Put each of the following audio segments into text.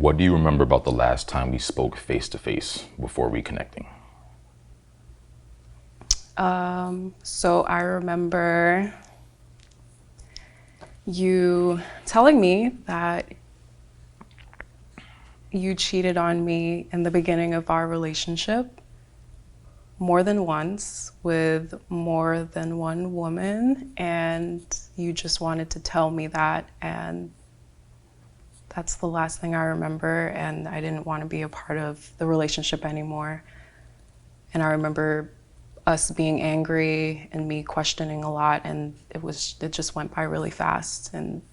What do you remember about the last time we spoke face to face before reconnecting? So I remember you telling me that you cheated on me in the beginning of our relationship more than once with more than one woman, and you just wanted to tell me that, and that's the last thing I remember, and I didn't want to be a part of the relationship anymore. And I remember us being angry and me questioning a lot, and it just went by really fast, and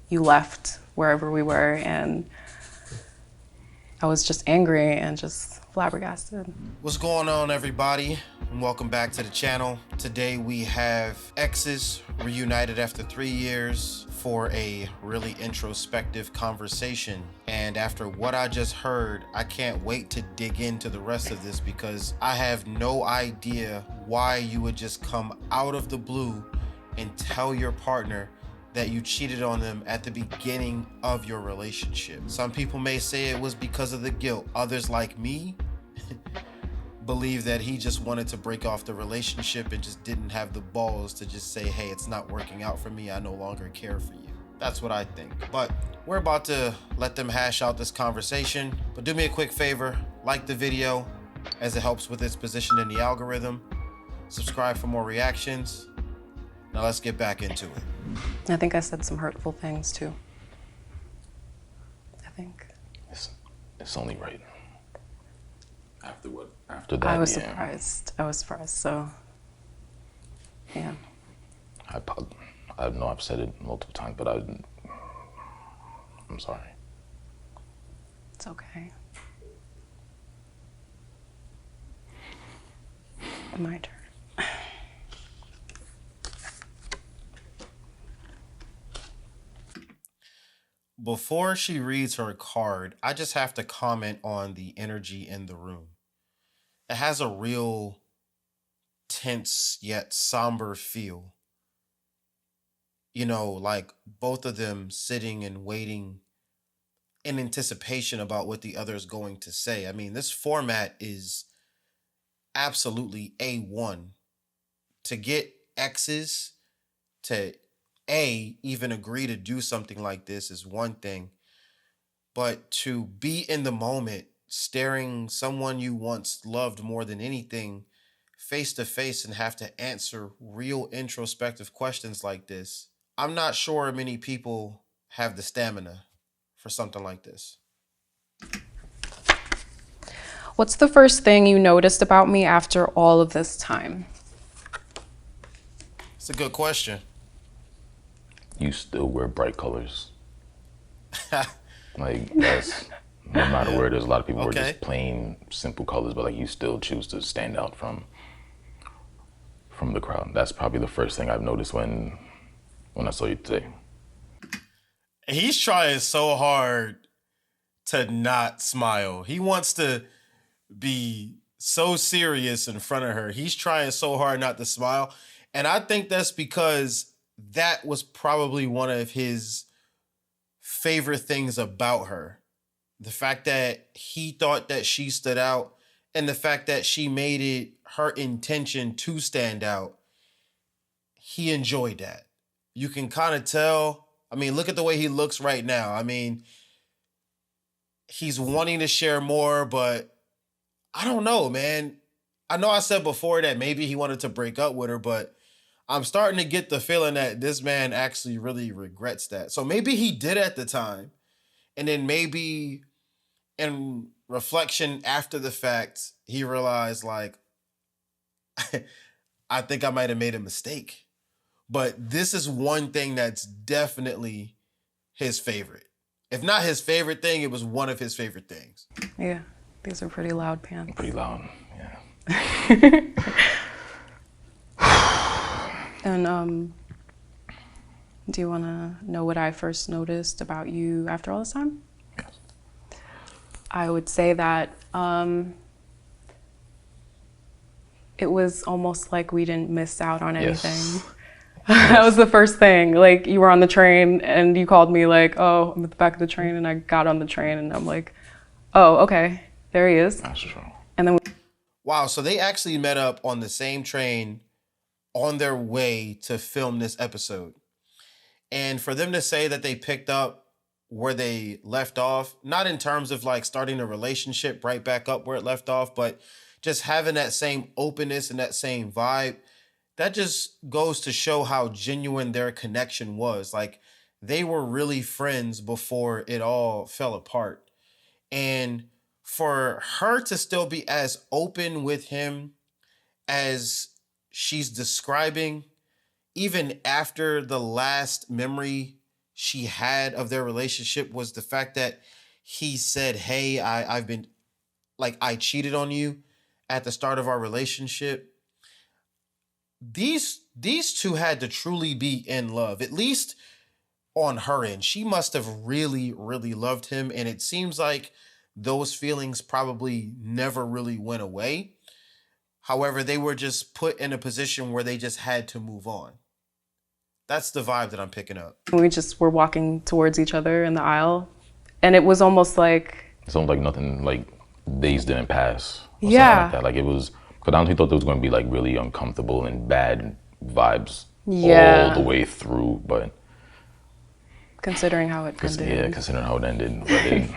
you left wherever we were, and I was just angry and just flabbergasted. What's going on, everybody? And welcome back to the channel. Today we have Exes reunited after 3 years for a really introspective conversation. And after what I just heard, I can't wait to dig into the rest of this because I have no idea why you would just come out of the blue and tell your partner that you cheated on them at the beginning of your relationship. Some people may say it was because of the guilt. Others, like me, believe that he just wanted to break off the relationship and just didn't have the balls to just say, hey, it's not working out for me. I no longer care for you. That's what I think. But we're about to let them hash out this conversation. But do me a quick favor, like the video as it helps with its position in the algorithm. Subscribe for more reactions. Now let's get back into it. I think I said some hurtful things too. I think. It's only right. After what? After that, I was yeah. surprised. I was surprised, so yeah. I know I've said it multiple times, but I'm sorry. It's okay. My turn. Before she reads her card, I just have to comment on the energy in the room. It has a real tense yet somber feel. You know, like both of them sitting and waiting in anticipation about what the other is going to say. I mean, this format is absolutely A1. To get X's to even agree to do something like this is one thing, but to be in the moment, staring someone you once loved more than anything face to face and have to answer real introspective questions like this, I'm not sure many people have the stamina for something like this. What's the first thing you noticed about me after all of this time? It's a good question. You still wear bright colors. Like, that's, no matter where, there's a lot of people who are just plain, simple colors, but like you still choose to stand out from the crowd. That's probably the first thing I've noticed when I saw you today. He's trying so hard to not smile. He wants to be so serious in front of her. He's trying so hard not to smile. And I think that's because that was probably one of his favorite things about her. The fact that he thought that she stood out and the fact that she made it her intention to stand out. He enjoyed that. You can kind of tell. I mean, look at the way he looks right now. I mean, he's wanting to share more, but I don't know, man. I know I said before that maybe he wanted to break up with her, but I'm starting to get the feeling that this man actually really regrets that. So maybe he did at the time. And then maybe in reflection after the fact, he realized, like, I think I might have made a mistake. But this is one thing that's definitely his favorite. If not his favorite thing, it was one of his favorite things. Yeah, these are pretty loud pants. Pretty loud, yeah. And do you want to know what I first noticed about you after all this time? Yes. I would say that it was almost like we didn't miss out on anything. Yes. That was the first thing. Like, you were on the train and you called me like, oh, I'm at the back of the train, and I got on the train and I'm like, oh, okay, there he is. That's true. And then Wow, so they actually met up on the same train on their way to film this episode. And for them to say that they picked up where they left off, not in terms of like starting a relationship right back up where it left off, but just having that same openness and that same vibe, that just goes to show how genuine their connection was. Like, they were really friends before it all fell apart. And for her to still be as open with him as she's describing, even after the last memory she had of their relationship was the fact that he said, hey, I've been like, I cheated on you at the start of our relationship. These two had to truly be in love, at least on her end. She must have really, really loved him. And it seems like those feelings probably never really went away. However, they were just put in a position where they just had to move on. That's the vibe that I'm picking up. we just were walking towards each other in the aisle, and it was almost like, It's almost like nothing, like days didn't pass. Or Yeah. something like that. Like, it was, because I honestly thought there was going to be like really uncomfortable and bad vibes Yeah. all the way through. But considering how it ended. yeah, considering how it ended. But it,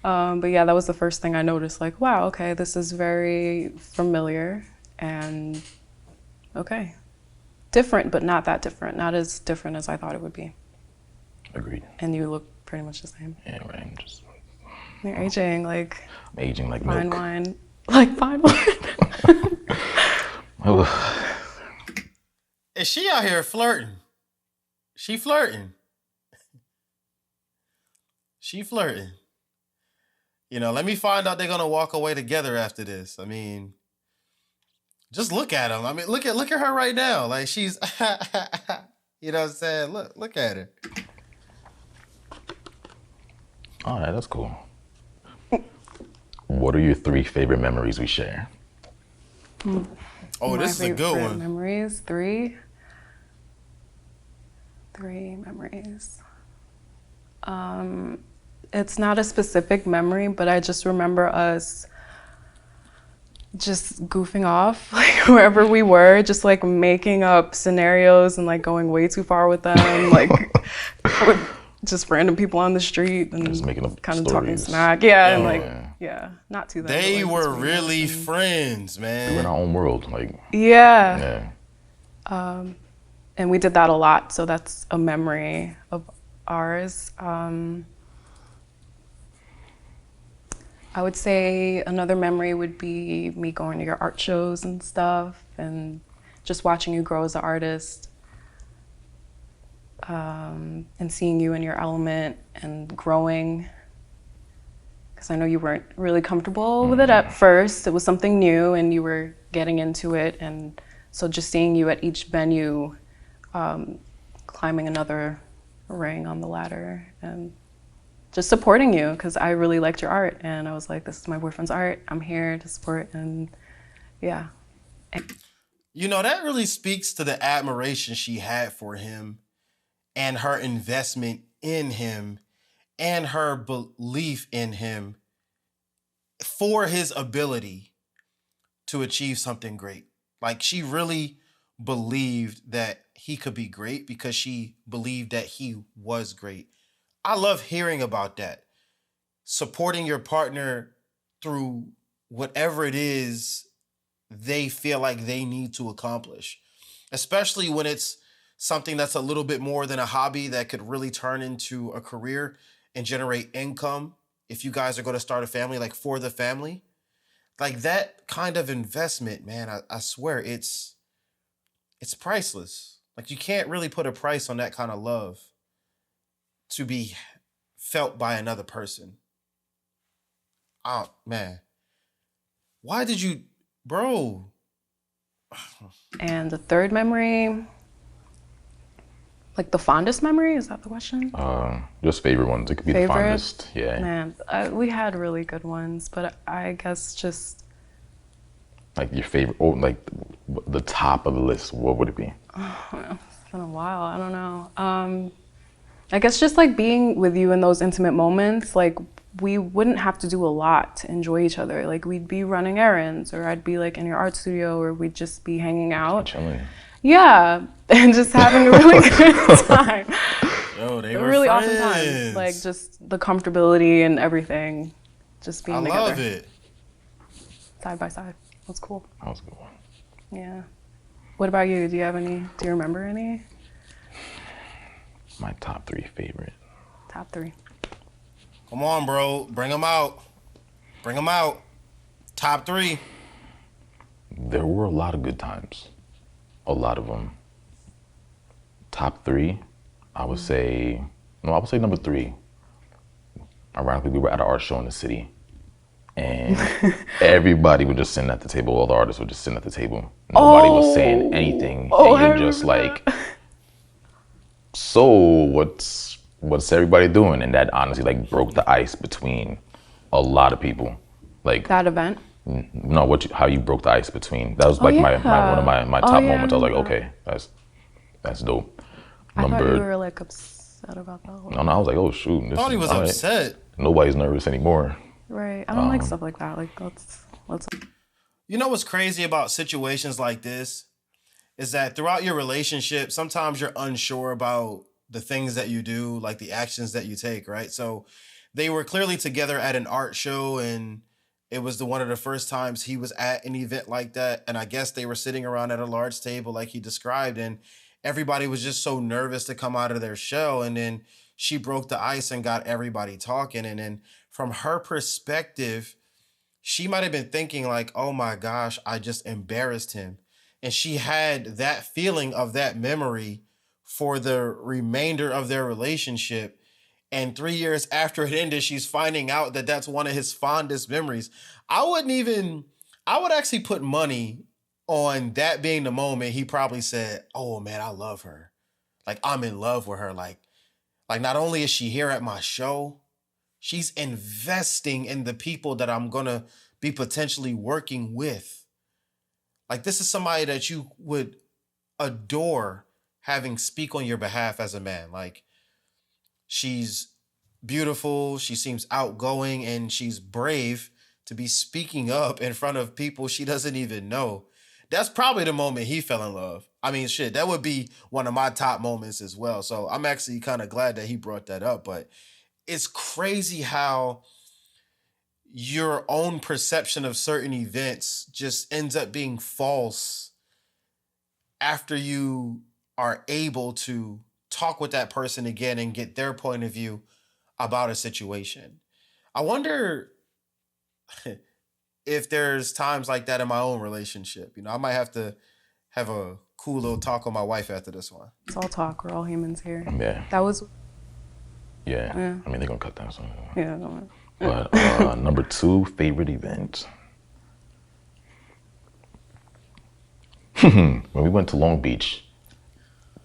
But yeah, that was the first thing I noticed. Like, wow, okay, this is very familiar and okay. Different, but not that different. Not as different as I thought it would be. agreed. And you look pretty much the same. Yeah, right. I'm just You're aging like I'm aging like fine milk. wine. Like fine wine. Is she out here flirting? She flirting. She flirting. You know, let me find out they're gonna walk away together after this. I mean, just look at them. I mean, look at her right now. Like, she's, you know what I'm saying? Look at her. All right, that's cool. What are your 3 favorite memories we share? Oh, My this is a good favorite one. Memories, 3 memories. It's not a specific memory, but I just remember us just goofing off, like wherever we were, just like making up scenarios and like going way too far with them, like with just random people on the street and Just making up kind of talking stories. smack. Yeah, and Oh, like, yeah. yeah, not too that. They but, like, were between us really and- friends, We're in man. our own world. Like, Yeah. yeah. And we did that a lot, so that's a memory of ours. I would say another memory would be me going to your art shows and stuff, and just watching you grow as an artist, and seeing you in your element and growing. Because I know you weren't really comfortable with it at first. It was something new, and you were getting into it, and so just seeing you at each venue, climbing another ring on the ladder, and just supporting you, because I really liked your art, and I was like, this is my boyfriend's art, I'm here to support, and yeah. You know, that really speaks to the admiration she had for him and her investment in him and her belief in him for his ability to achieve something great. Like, she really believed that he could be great because she believed that he was great. I love hearing about that. Supporting your partner through whatever it is they feel like they need to accomplish, especially when it's something that's a little bit more than a hobby that could really turn into a career and generate income if you guys are going to start a family, like for the family. Like, that kind of investment, man, I swear it's priceless. Like, you can't really put a price on that kind of love to be felt by another person. Oh, man. Why did you, bro? And the third memory, like the fondest memory, is that the question? Just favorite ones. It could be Favorite? the fondest. Yeah. Man, we had really good ones, but I guess just, Like your favorite, or like the top of the list. What would it be? been a while. I don't know. I guess just like being with you in those intimate moments, like we wouldn't have to do a lot to enjoy each other. Like we'd be running errands, or I'd be like in your art studio, or we'd just be hanging out. Chilling. Yeah, and just having a really good time. Yo, they But were really friends. awesome times, like just the comfortability and everything, just being I together. love it. Side by side. That's cool. That was a good one. Yeah. What about you? Do you have any? Do you remember any? My top 3 favorite. Top 3. Come on, bro. Bring them out. Bring them out. Top 3. There were a lot of good times. A lot of them. Top 3, I would say number 3. Ironically, we were at an art show in the city. And everybody was just sitting at the table. All the artists were just sitting at the table. Nobody was saying anything. Oh, and you're just like, so what's everybody doing? And that honestly like broke the ice between a lot of people. Like That event? no, how you broke the ice between. That was like yeah. one of my top yeah, moments. I was like, remember. okay, that's dope. I thought you were like upset about that. No, I was like, oh shoot. I thought he was all right. upset. Nobody's nervous anymore. Right. I don't like stuff like that. Like let's. You know what's crazy about situations like this is that throughout your relationship, sometimes you're unsure about the things that you do, like the actions that you take, right? So they were clearly together at an art show, and it was one of the first times he was at an event like that. And I guess they were sitting around at a large table like he described, and everybody was just so nervous to come out of their shell. And then she broke the ice and got everybody talking. And then from her perspective, she might have been thinking like, oh my gosh, I just embarrassed him. And she had that feeling of that memory for the remainder of their relationship. And 3 years after it ended, she's finding out that that's one of his fondest memories. I would actually put money on that being the moment he probably said, oh man, I love her. Like I'm in love with her. Like not only is she here at my show, she's investing in the people that I'm going to be potentially working with. Like this is somebody that you would adore having speak on your behalf as a man. Like she's beautiful, she seems outgoing, and she's brave to be speaking up in front of people she doesn't even know. That's probably the moment he fell in love. I mean, shit, that would be one of my top moments as well. So I'm actually kind of glad that he brought that up, but it's crazy how your own perception of certain events just ends up being false after you are able to talk with that person again and get their point of view about a situation. I wonder if there's times like that in my own relationship. You know, I might have to have a cool little talk with my wife after this one. It's all talk. We're all humans here. Yeah. That was. Yeah. Yeah. I mean, they're gonna cut that. So. Yeah. No. But number 2 favorite event. When we went to Long Beach,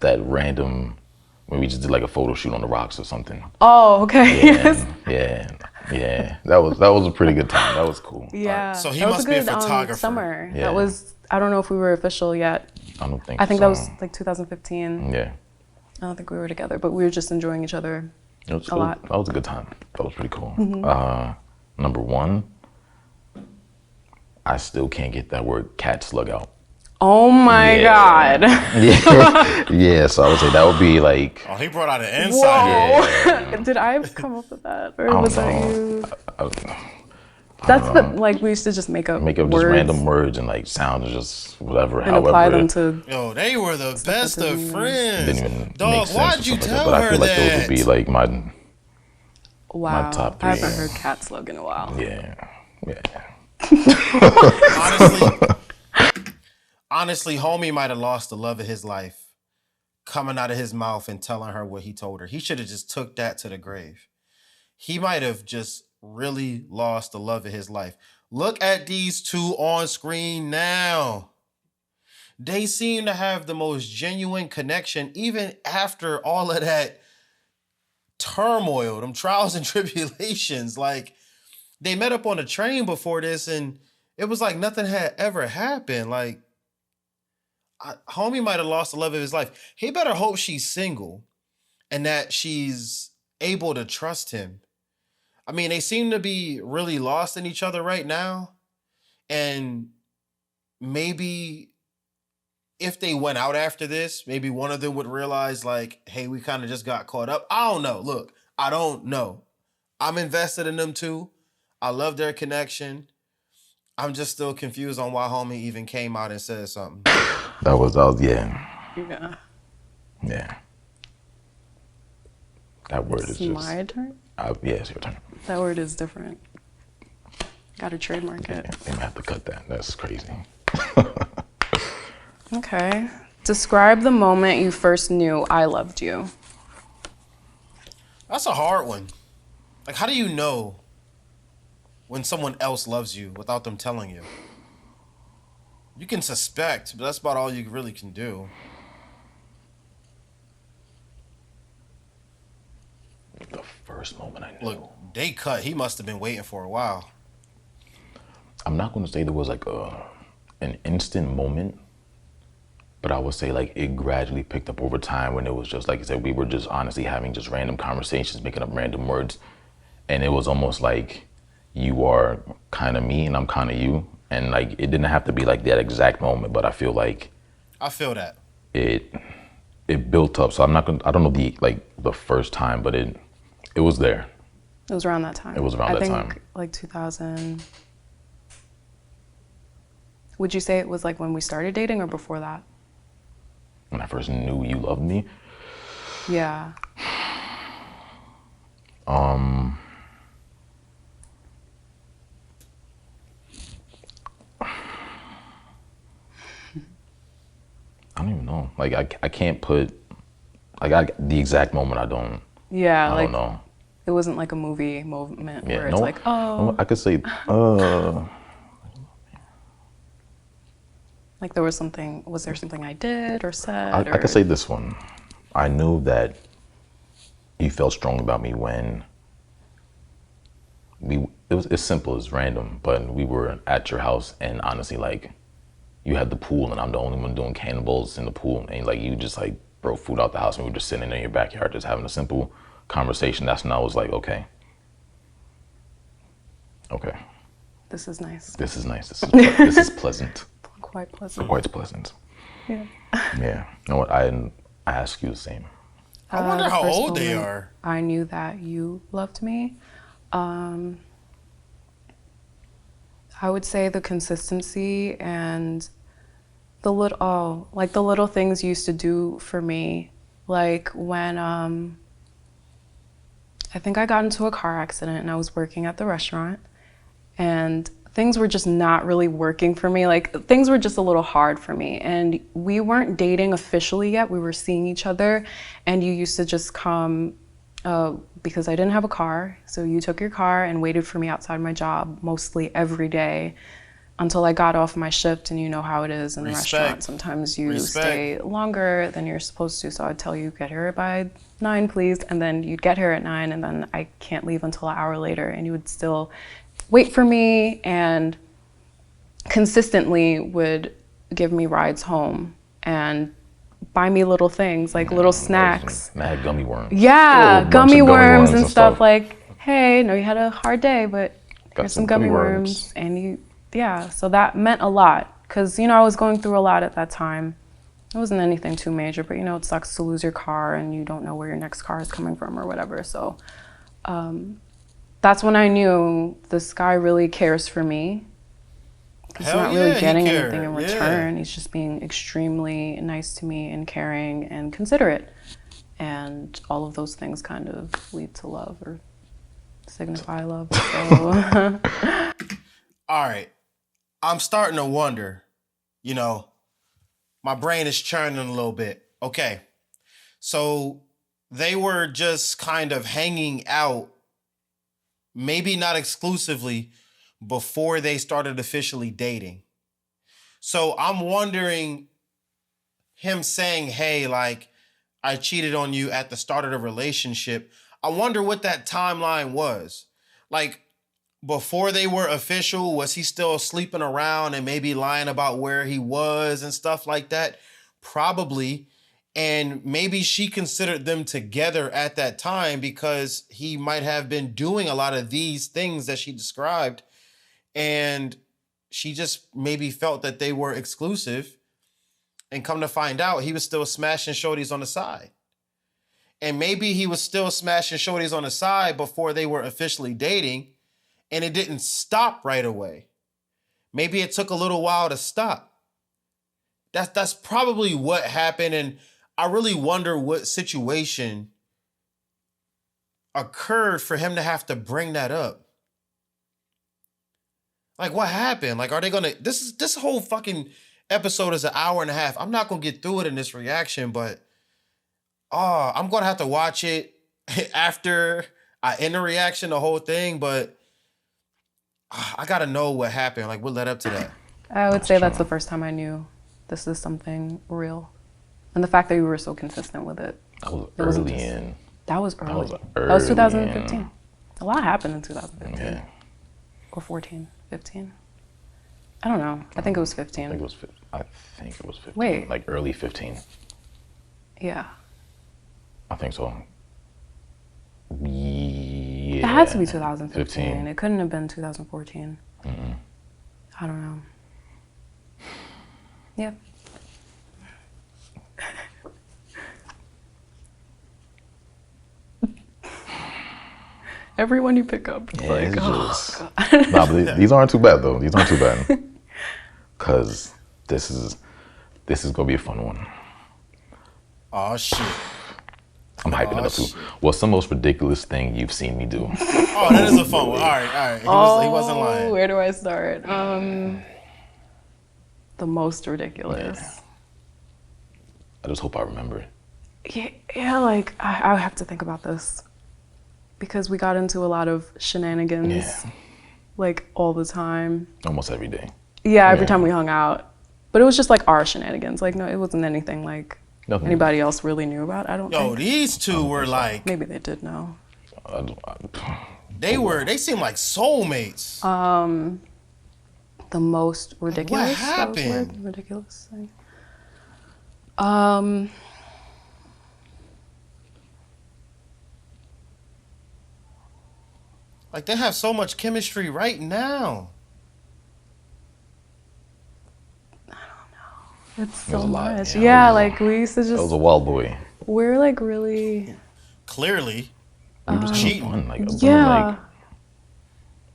when we just did like a photo shoot on the rocks or something. Oh, okay. Yes. Yeah. That was a pretty good time. That was cool. Yeah. So he That was must be a good, photographer. Summer. Yeah. That was. I don't know if we were official yet. I don't think. I think so. that was like 2015. Yeah. I don't think we were together, but we were just enjoying each other. That lot. was a good time. That was pretty cool. Mm-hmm. Number 1, I still can't get that word cat slug out. Oh my God. Yeah, so I would say that would be like. Oh, he brought out an insight. Yeah. Did I come up with that, or I don't was that know. you? I That's the like we used to just make up make up words just random words and like sounds and just whatever. and apply however, them to. Yo, they were the best that of doesn't friends. didn't even make Dog, sense why'd or you something like tell that, but I her feel like those that? would be like my Wow. top I 3. haven't heard cat slug in a while. Yeah. Honestly, homie might have lost the love of his life coming out of his mouth and telling her what he told her. He should have just took that to the grave. He might have just really lost the love of his life. Look at these two on screen now. They seem to have the most genuine connection even after all of that turmoil, them trials and tribulations. Like, they met up on a train before this and it was like nothing had ever happened. Like, homie might have lost the love of his life. He better hope she's single and that she's able to trust him. I mean, they seem to be really lost in each other right now. And maybe if they went out after this, maybe one of them would realize, like, hey, we kind of just got caught up. I don't know. Look, I don't know. I'm invested in them too. I love their connection. I'm just still confused on why homie even came out and said something. That was yeah. Yeah. Yeah. That word is It's just. my turn? Yeah, it's your turn. That word is different. Gotta trademark it. They might have to cut that. That's crazy. Okay. Describe the moment you first knew I loved you. That's a hard one. Like, how do you know when someone else loves you without them telling you? You can suspect, but that's about all you really can do. The first moment I knew. Look, they cut. He must have been waiting for a while. I'm not going to say there was like an instant moment, but I would say like it gradually picked up over time when it was just like I said, we were just honestly having just random conversations, making up random words. And it was almost like you are kind of me and I'm kind of you. And like it didn't have to be like that exact moment, but I feel like I feel that. It built up. So I don't know the first time, but it was there. It was around that time. It was around that time. I think like 2000. Would you say it was like when we started dating or before that? When I first knew you loved me. Yeah. I don't even know. Like I can't put the exact moment. I don't know. It wasn't like a movie moment where it's no, like, oh. I could say Like there was there something I did or said? I could say this one. I knew that you felt strong about me when it was as simple as random, but we were at your house and honestly like you had the pool and I'm the only one doing cannonballs in the pool and like you just like broke food out the house and we were just sitting in your backyard just having a simple conversation. That's when I was like, okay. This is nice. This is pleasant. Quite pleasant. Quite pleasant. Yeah. Yeah. You know what? I ask you the same. I wonder how first old they moment are. I knew that you loved me. I would say the consistency and the little things you used to do for me. Like when I think I got into a car accident and I was working at the restaurant and things were just not really working for me. Like things were just a little hard for me and we weren't dating officially yet. We were seeing each other and you used to just come because I didn't have a car. So you took your car and waited for me outside my job mostly every day until I got off my shift, and you know how it is in the restaurant. Sometimes you stay longer than you're supposed to. So I'd tell you, get here by 9, please. And then you'd get here at 9 and then I can't leave until an hour later. And you would still wait for me and consistently would give me rides home and buy me little things like little snacks. Mad gummy worms. Yeah, gummy worms and stuff. Like, hey, no, you had a hard day, but here's some gummy worms. And so that meant a lot because, I was going through a lot at that time. It wasn't anything too major, but it sucks to lose your car and you don't know where your next car is coming from or whatever. So that's when I knew this guy really cares for me. He's not really getting anything in return. He's just being extremely nice to me and caring and considerate. And all of those things kind of lead to love or signify love. So. All right. I'm starting to wonder, my brain is churning a little bit. Okay. So they were just kind of hanging out, maybe not exclusively, before they started officially dating. So I'm wondering him saying, hey, like, I cheated on you at the start of the relationship. I wonder what that timeline was. Like, before they were official, was he still sleeping around and maybe lying about where he was and stuff like that? Probably. And maybe she considered them together at that time because he might have been doing a lot of these things that she described. And she just maybe felt that they were exclusive. And come to find out, he was still smashing shorties on the side. And maybe he was still smashing shorties on the side before they were officially dating. And it didn't stop right away. Maybe it took a little while to stop. That's probably what happened. And I really wonder what situation occurred for him to have to bring that up. Like, what happened? Like, are they gonna? This whole fucking episode is an hour and a half. I'm not gonna get through it in this reaction, but I'm gonna have to watch it after I end the reaction, the whole thing. But I gotta know what happened. Like, what led up to that? I would say that's the first time I knew this is something real. And the fact that you were so consistent with it. That was wasn't early just- in. That was early. That That was was 2015. early A lot happened in 2015. Yeah. Or 14, 15. I don't know. I think it was I think 15. it was 15. I think it was 15. Wait. Like early 15. Yeah. I think so. Yeah. It had to be 2015. 15. It couldn't have been 2014. I don't know. Yeah. Everyone you pick up, Yeah, like, it's oh, just, God. nah, but these aren't too bad though. These aren't too bad. Cause this is gonna be a fun one. Oh shit. I'm hyping it up too. What's the most ridiculous thing you've seen me do? Oh, that is a fun one. All right. He wasn't lying. Where do I start? The most ridiculous. Yeah. I just hope I remember it. Yeah, like I have to think about this because we got into a lot of shenanigans, Yeah. like all the time. Almost every day. Yeah, every Yeah. time we hung out, but it was just like our shenanigans. Like no, it wasn't anything like Nothing. anybody else really knew about. I don't Yo, think. these two were like, Maybe they did know. they seemed like soulmates. The most ridiculous. happened? That was weird. Ridiculous thing. Like, they have so much chemistry right now. It's It was so a lot, much. yeah. Yeah, like we used to I was just. a wild boy. We're like really. Clearly. We were just cheating. having fun. Like, it wasn't, Yeah. like,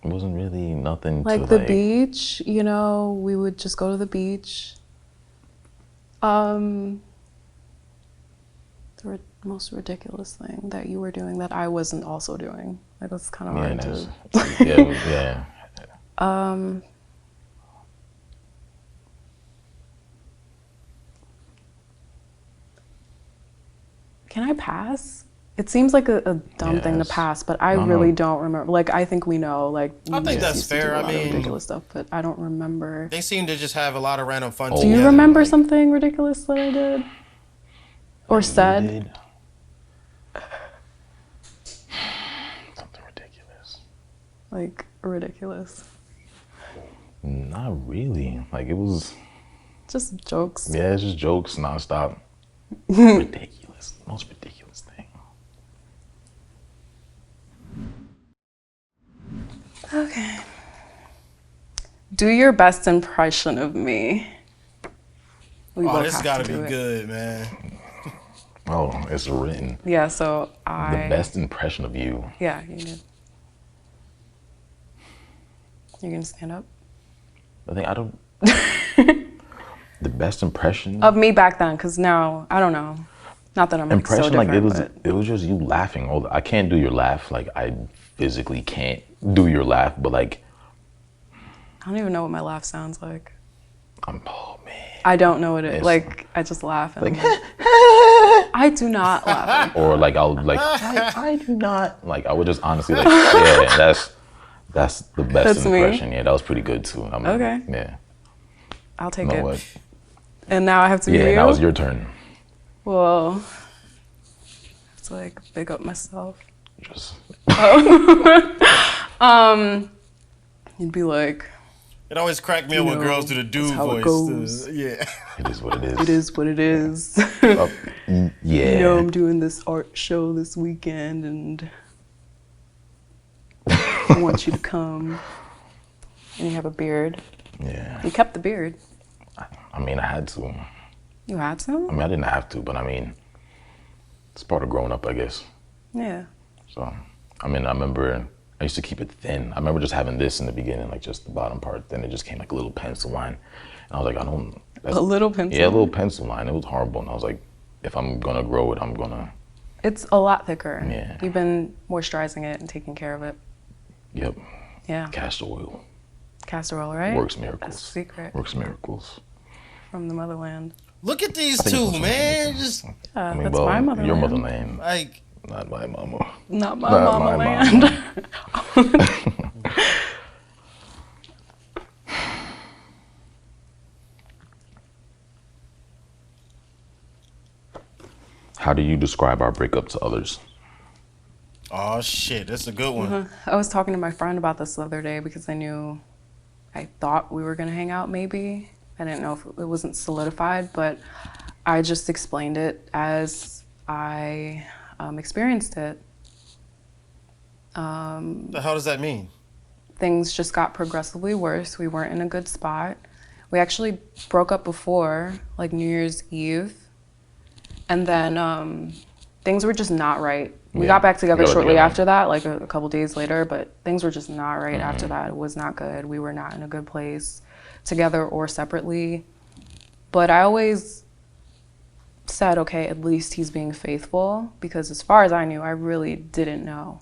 it wasn't really nothing Like to the like. beach, you know, we would just go to the beach. The most ridiculous thing that you were doing that I wasn't also doing. Like that's kind of Yeah, hard that's, to. yeah, yeah. Can I pass? It seems like a dumb thing to Yes. pass, but I No, really no. don't remember. Like I think we know. Like I we think just that's used to do fair. a I lot of mean- ridiculous stuff, but I don't remember. They seem to just have a lot of random fun Oh, Do you together. remember Like, something ridiculous that I did or said? Did. Something ridiculous. Like ridiculous, Not really. Like it was. just jokes. Yeah, it's just jokes nonstop. Ridiculous. Most ridiculous thing. Okay. Do your best impression of me. We Oh, both this have gotta to be do it. good, man. Oh, it's written. Yeah, so The best impression of you. Yeah, you did. You're gonna stand up? I think I don't. The best impression. Of me back then, because now, I don't know. Not that I'm like, so Impression, like different, it was just you laughing. I can't do your laugh. Like I physically can't do your laugh, but like I don't even know what my laugh sounds like. oh man. I don't know what it It's- like. I just laugh. And Like I'm like, I do not laugh. or like I'll like I do not like I would just honestly like yeah that's the best That's me? impression. Yeah, that was pretty good too. I'm, Okay. Yeah. I'll take You know it. what? And now I have to be Yeah, you? now it's your turn. Well, I have to like big up myself. Just You'd be like, It always cracked me up when girls do the dude how it voice. goes. Yeah. It is what it is. It is what it is. Yeah. You know, I'm doing this art show this weekend, and I want you to come. And you have a beard. Yeah. You kept the beard. I mean, I had to. You had to? I mean, I didn't have to, but I mean, it's part of growing up, I guess. Yeah. So, I mean, I remember I used to keep it thin. I remember just having this in the beginning, like just the bottom part. Then it just came like a little pencil line. And I was like, I don't. A little pencil? Yeah, a little pencil line. It was horrible. And I was like, if I'm going to grow it, I'm going to. It's a lot thicker. Yeah. You've been moisturizing it and taking care of it. Yep. Yeah. Castor oil. Castor oil, right? Works miracles. That's the secret. Works miracles. From the motherland. Look at these two, man. Just I mean, That's well, my motherland. your motherland. like, Not my mama. Not my Not mama my land. mama. How do you describe our breakup to others? oh shit, that's a good one. I was talking to my friend about this the other day because I thought we were gonna hang out maybe. I didn't know if it wasn't solidified, but I just explained it as I experienced it. The hell does that mean? Things just got progressively worse. We weren't in a good spot. We actually broke up before, like New Year's Eve. And then things were just not right. We got back together shortly after that, like a couple days later, but things were just not right after that. It was not good. We were not in a good place together or separately. But I always said, okay, at least he's being faithful, because as far as I knew, I really didn't know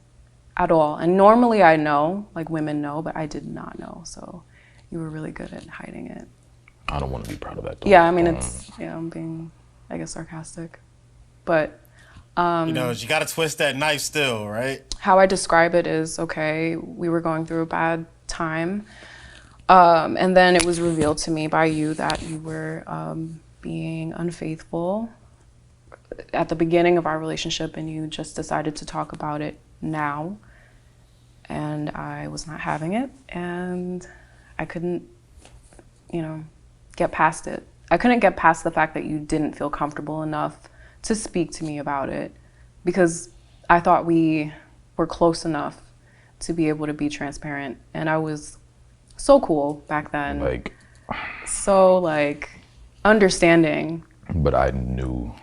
at all. And normally I know, like women know, but I did not know. So you were really good at hiding it. I don't want to be proud of that, though. Yeah, I mean, I'm being, I guess, sarcastic. But You know, you got to twist that knife still, right? how I describe it is, okay, we were going through a bad time. And then it was revealed to me by you that you were being unfaithful at the beginning of our relationship, and you just decided to talk about it now. And I was not having it, and I couldn't, get past it. I couldn't get past the fact that you didn't feel comfortable enough to speak to me about it, because I thought we were close enough to be able to be transparent. And I was so cool back then. Like, So, like, understanding. but I knew.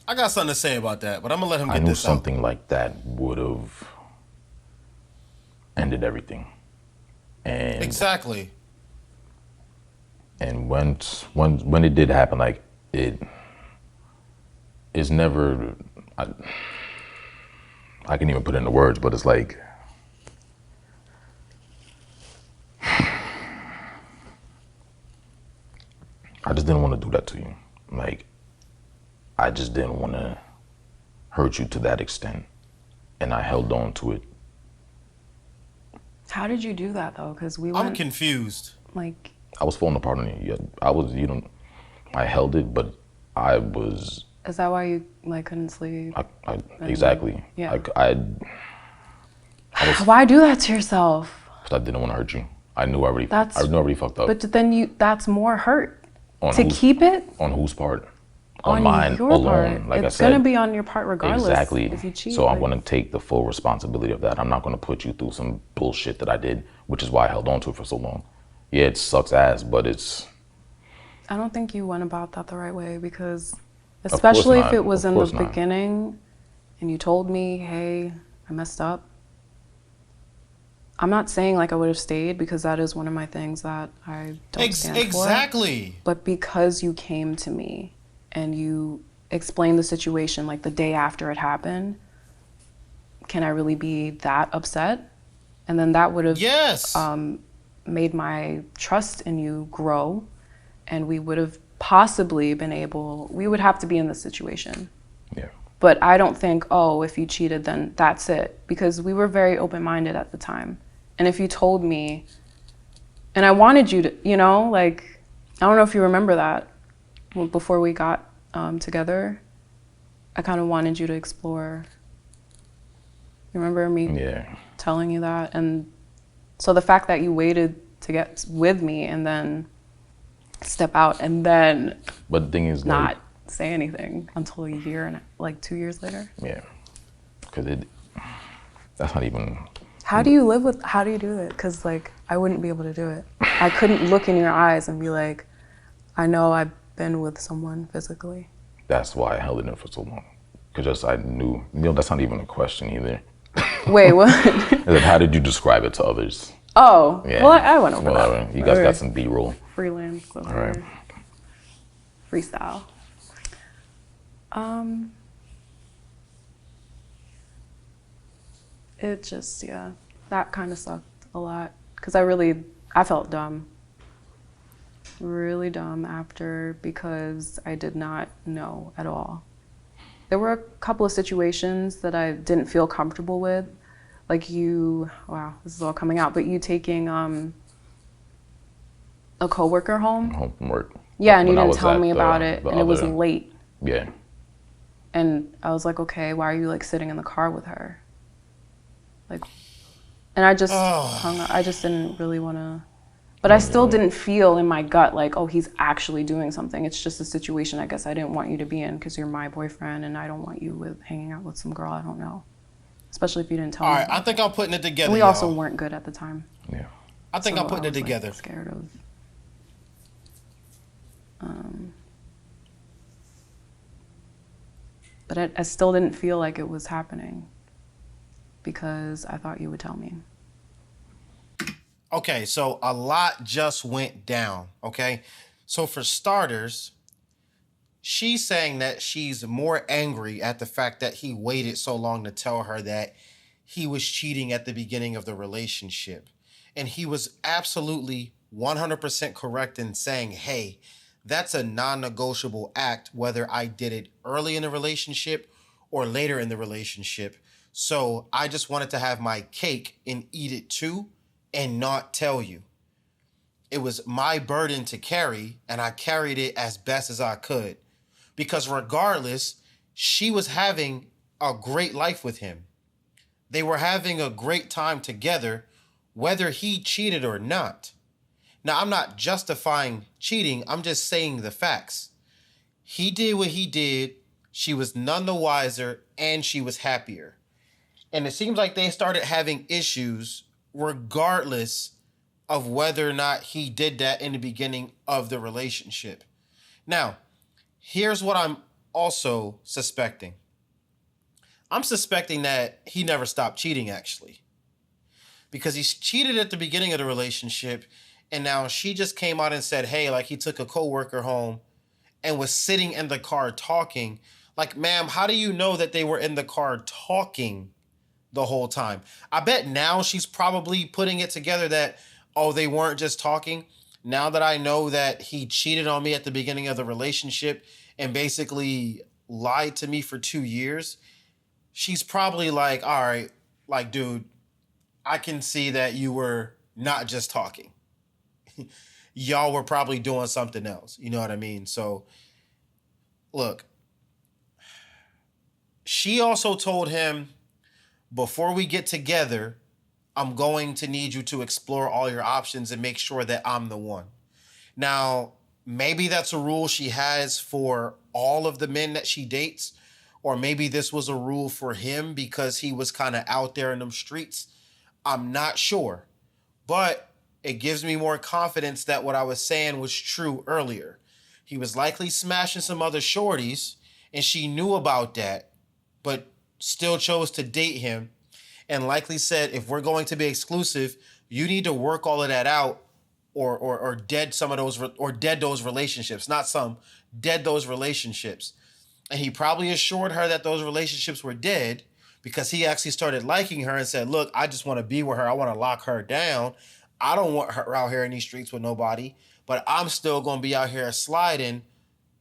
I got something to say about that, but I'm gonna let him get I knew this something like that would have ended everything. out. And Exactly. and when it did happen, like it is never. I can even put it into words, but it's like I just didn't want to do that to you. Like, I just didn't want to hurt you to that extent, and I held on to it. How did you do that, though? Because we I'm went, confused. like, I was falling apart on you. I was, I held it, but I was. is that why you, like, couldn't sleep? Exactly. Yeah. I Why do that to yourself? didn't want to hurt you. I knew I already fucked up. But then that's more hurt. On To whose- keep it On whose part? On mine your alone. part. Like It's I said. gonna be on your part regardless. Exactly. If you cheat. So I'm like- going to take the full responsibility of that. I'm not going to put you through some bullshit that I did, which is why I held on to it for so long. Yeah, it sucks ass, but it's. I don't think you went about that the right way, because course especially if not. it was Of in the course not. beginning and you told me, hey, I messed up. I'm not saying like I would have stayed, because that is one of my things that I don't stand for. Exactly. But because you came to me and you explained the situation like the day after it happened, can I really be that upset? And then that would have Yes. made my trust in you grow, and we would have possibly been able, we would have to be in this situation. Yeah. But I don't think, oh, if you cheated, then that's it, because we were very open-minded at the time. And if you told me, and I wanted you to, like, I don't know if you remember that, before we got together, I kind of wanted you to explore. You remember me Yeah. telling you that? And So the fact that you waited to get with me and then step out and then But the thing is, not say anything until a year and like 2 years later. yeah, because that's not even. How do you do it? Because like I wouldn't be able to do it. I couldn't look in your eyes and be like, I know I've been with someone physically. That's why I held it in for so long. Because I knew, that's not even a question either. Wait, what? How did you describe it to others? Oh, Yeah. well, I went over that. You guys got some B-roll. Freelance over All right. here. Freestyle. It just, yeah, that kind of sucked a lot. Because I felt dumb. Really dumb after, because I did not know at all. There were a couple of situations that I didn't feel comfortable with. Like wow, this is all coming out, but you taking a coworker home From work. Yeah, and you When I didn't was tell at me the- about it, the and it was other- late. Yeah. And I was like, okay, why are you like sitting in the car with her? Like, and I just hung up. I just didn't really want to, but I still didn't feel in my gut like, oh, he's actually doing something. It's just a situation I guess I didn't want you to be in because you're my boyfriend and I don't want you hanging out with some girl I don't know. Especially if you didn't tell me. All right, I think I'm putting it together. And we y'all. also weren't good at the time. Yeah. I think So I'm putting I it was, like, together. scared of. But I still didn't feel like it was happening because I thought you would tell me. Okay, so a lot just went down, okay? So for starters, she's saying that she's more angry at the fact that he waited so long to tell her that he was cheating at the beginning of the relationship. And he was absolutely 100% correct in saying, hey, that's a non-negotiable act, whether I did it early in the relationship or later in the relationship. So I just wanted to have my cake and eat it too and not tell you. It was my burden to carry, and I carried it as best as I could. Because regardless, she was having a great life with him. They were having a great time together, whether he cheated or not. Now, I'm not justifying cheating. I'm just saying the facts. He did what he did. She was none the wiser, and she was happier. And it seems like they started having issues regardless of whether or not he did that in the beginning of the relationship. Now, here's what I'm also suspecting. I'm suspecting that he never stopped cheating, actually. Because he cheated at the beginning of the relationship, and now she just came out and said, hey, like he took a coworker home and was sitting in the car talking. Like, ma'am, how do you know that they were in the car talking the whole time? I bet now she's probably putting it together that, oh, they weren't just talking. Now that I know that he cheated on me at the beginning of the relationship and basically lied to me for 2 years, she's probably like, all right, like, dude, I can see that you were not just talking. Y'all were probably doing something else. You know what I mean? So, look, she also told him, before we get together, I'm going to need you to explore all your options and make sure that I'm the one. Now, maybe that's a rule she has for all of the men that she dates, or maybe this was a rule for him because he was kind of out there in them streets. I'm not sure, but it gives me more confidence that what I was saying was true earlier. He was likely smashing some other shorties, and she knew about that, but still chose to date him, and likely said, if we're going to be exclusive, you need to work all of that out, or dead some of those, or dead those relationships. Not some, dead those relationships. And he probably assured her that those relationships were dead because he actually started liking her and said, look, I just want to be with her. I want to lock her down. I don't want her out here in these streets with nobody, but I'm still going to be out here sliding,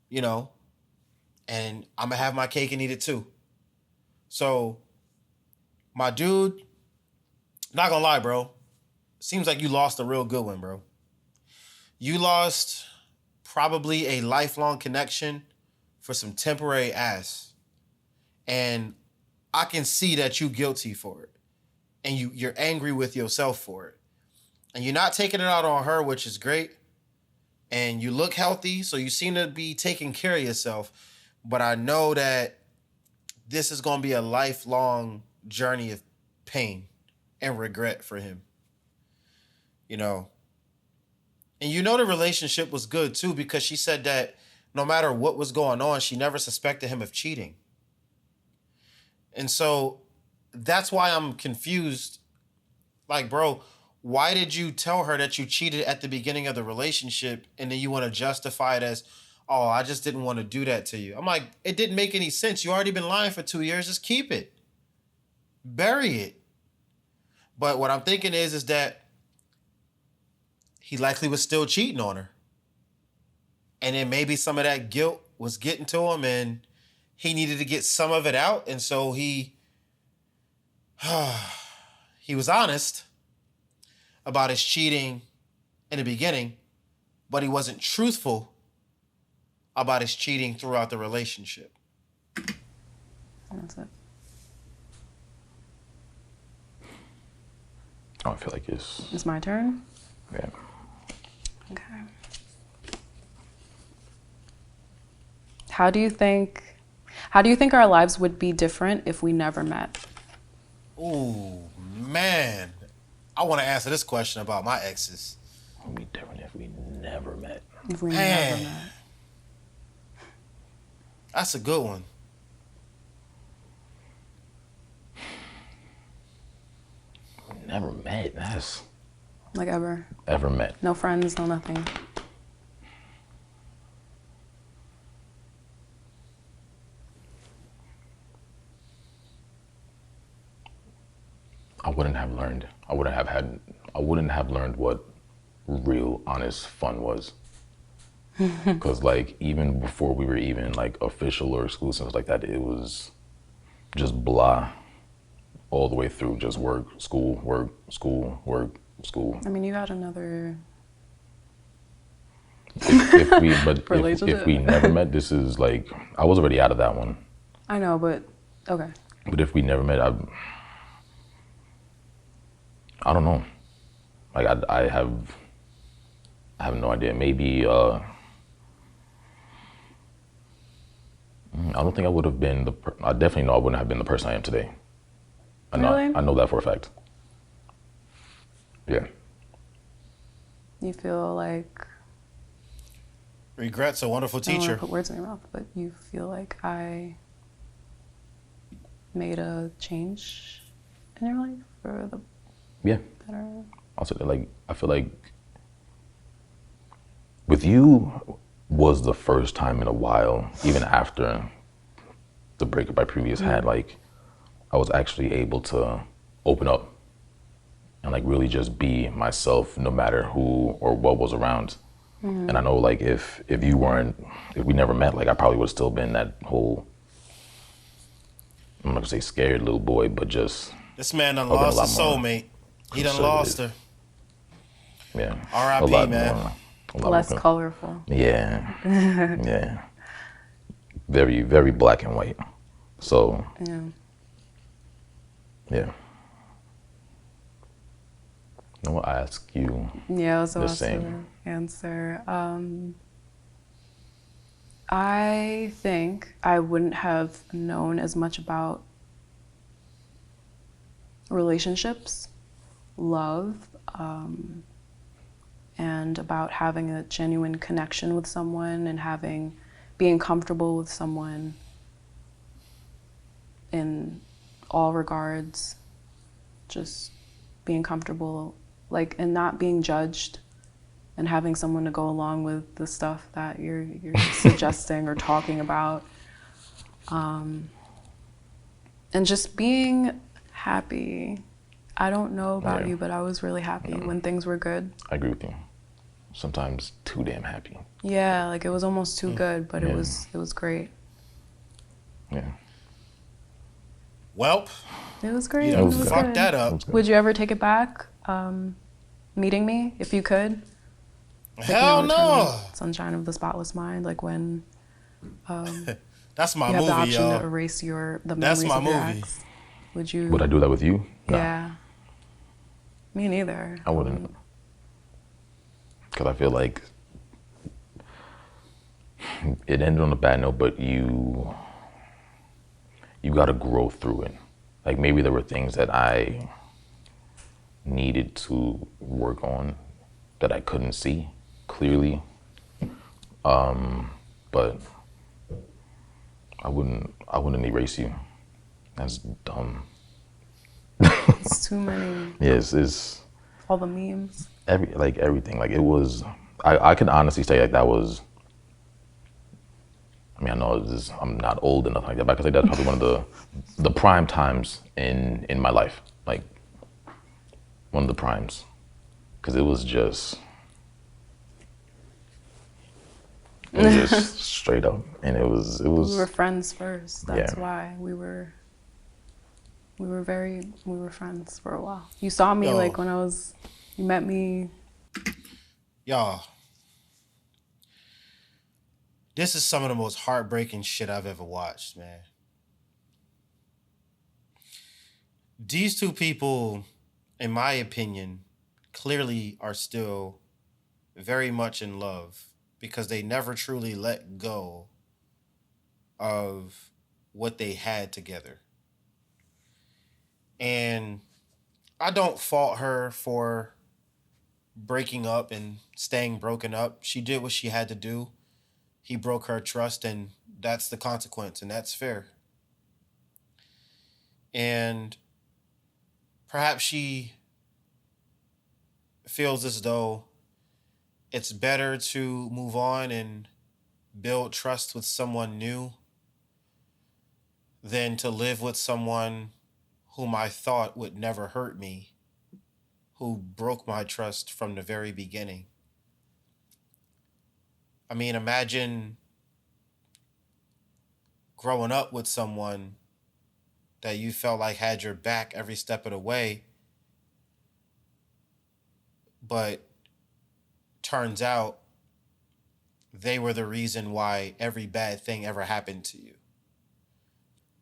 you know, and I'm going to have my cake and eat it too. So, my dude, not going to lie, bro, seems like you lost a real good one, bro. You lost probably a lifelong connection for some temporary ass. And I can see that you're guilty for it. And you're angry with yourself for it. and you're not taking it out on her, which is great. And you look healthy, so you seem to be taking care of yourself. But I know that this is going to be a lifelong journey of pain and regret for him. You know. And you know the relationship was good, too, because she said that no matter what was going on, she never suspected him of cheating. And so that's why I'm confused. Like, bro, why did you tell her that you cheated at the beginning of the relationship and then you want to justify it as, oh, I just didn't want to do that to you? I'm like, it didn't make any sense. You already been lying for 2 years. Just keep it. Bury it. But what I'm thinking is that he likely was still cheating on her. And then maybe some of that guilt was getting to him and he needed to get some of it out. And so he was honest about his cheating in the beginning, but he wasn't truthful about his cheating throughout the relationship. That's it. I feel like it's my turn? Yeah. Okay. How do you think our lives would be different if we never met? Ooh, man. I want to answer this question about my exes. It would be different if we never met. If we never met. That's a good one. Never met. That's Like ever met. No friends, no nothing. I wouldn't have learned what real honest fun was. Because like even before we were even like official or exclusive like that, it was just blah all the way through, just work, school, work, school, work, school. I mean, you got another if we never met, this is like, I was already out of that one. I know, but okay. But if we never met, I don't know. Like I have no idea. Maybe I don't think I would have been I definitely know I wouldn't have been the person I am today. I know that for a fact. Yeah. You feel like Regret's a wonderful I don't want teacher. to put words in your mouth, but you feel like I made a change in your life for the better? Also, like, I feel like with you was the first time in a while, even after the breakup I previously had, like, I was actually able to open up and like really just be myself no matter who or what was around. And I know like if we never met, like I probably would have still been that whole, I'm not gonna say scared little boy, but just This man done lost his soulmate. He done lost her. Yeah. R.I.P. man. Less colorful. Yeah. Yeah. Very, very black and white. So yeah. I will ask you Yeah, I was the about same. to answer. I think I wouldn't have known as much about relationships, love, and about having a genuine connection with someone and being comfortable with someone in all regards, just being comfortable, like, and not being judged, and having someone to go along with the stuff that you're suggesting or talking about, and just being happy. I don't know about you, but I was really happy when things were good. I agree with you. Sometimes too damn happy. Yeah, like it was almost too good, but it was great. Yeah. Welp. It was great. You It was fucked good. that up. Would you ever take it back? Meeting me, if you could? Hell no. Sunshine of the Spotless Mind, like when That's my you have the movie, option y'all. to erase the That's memories my of your movie. ex. Would you? Would I do that with you? No. Yeah. Me neither. I wouldn't. because I feel like it ended on a bad note, but you got to grow through it. Like maybe there were things that I needed to work on that I couldn't see clearly, but I wouldn't erase you. That's dumb. It's too many. Yes, it's All the memes. everything. Like it was. I can honestly say like that was. I mean, I know I'm not old enough like that, but I can say that's probably one of the prime times in my life. Like one of the primes, because it was just straight up, and it was. We were friends first. That's Yeah. why we were friends for a while. You saw me like when you met me. Y'all, this is some of the most heartbreaking shit I've ever watched, man. These two people, in my opinion, clearly are still very much in love because they never truly let go of what they had together. And I don't fault her for breaking up and staying broken up. She did what she had to do. He broke her trust, and that's the consequence, and that's fair. And perhaps she feels as though it's better to move on and build trust with someone new than to live with someone whom I thought would never hurt me, who broke my trust from the very beginning. I mean, imagine growing up with someone that you felt like had your back every step of the way, but turns out they were the reason why every bad thing ever happened to you.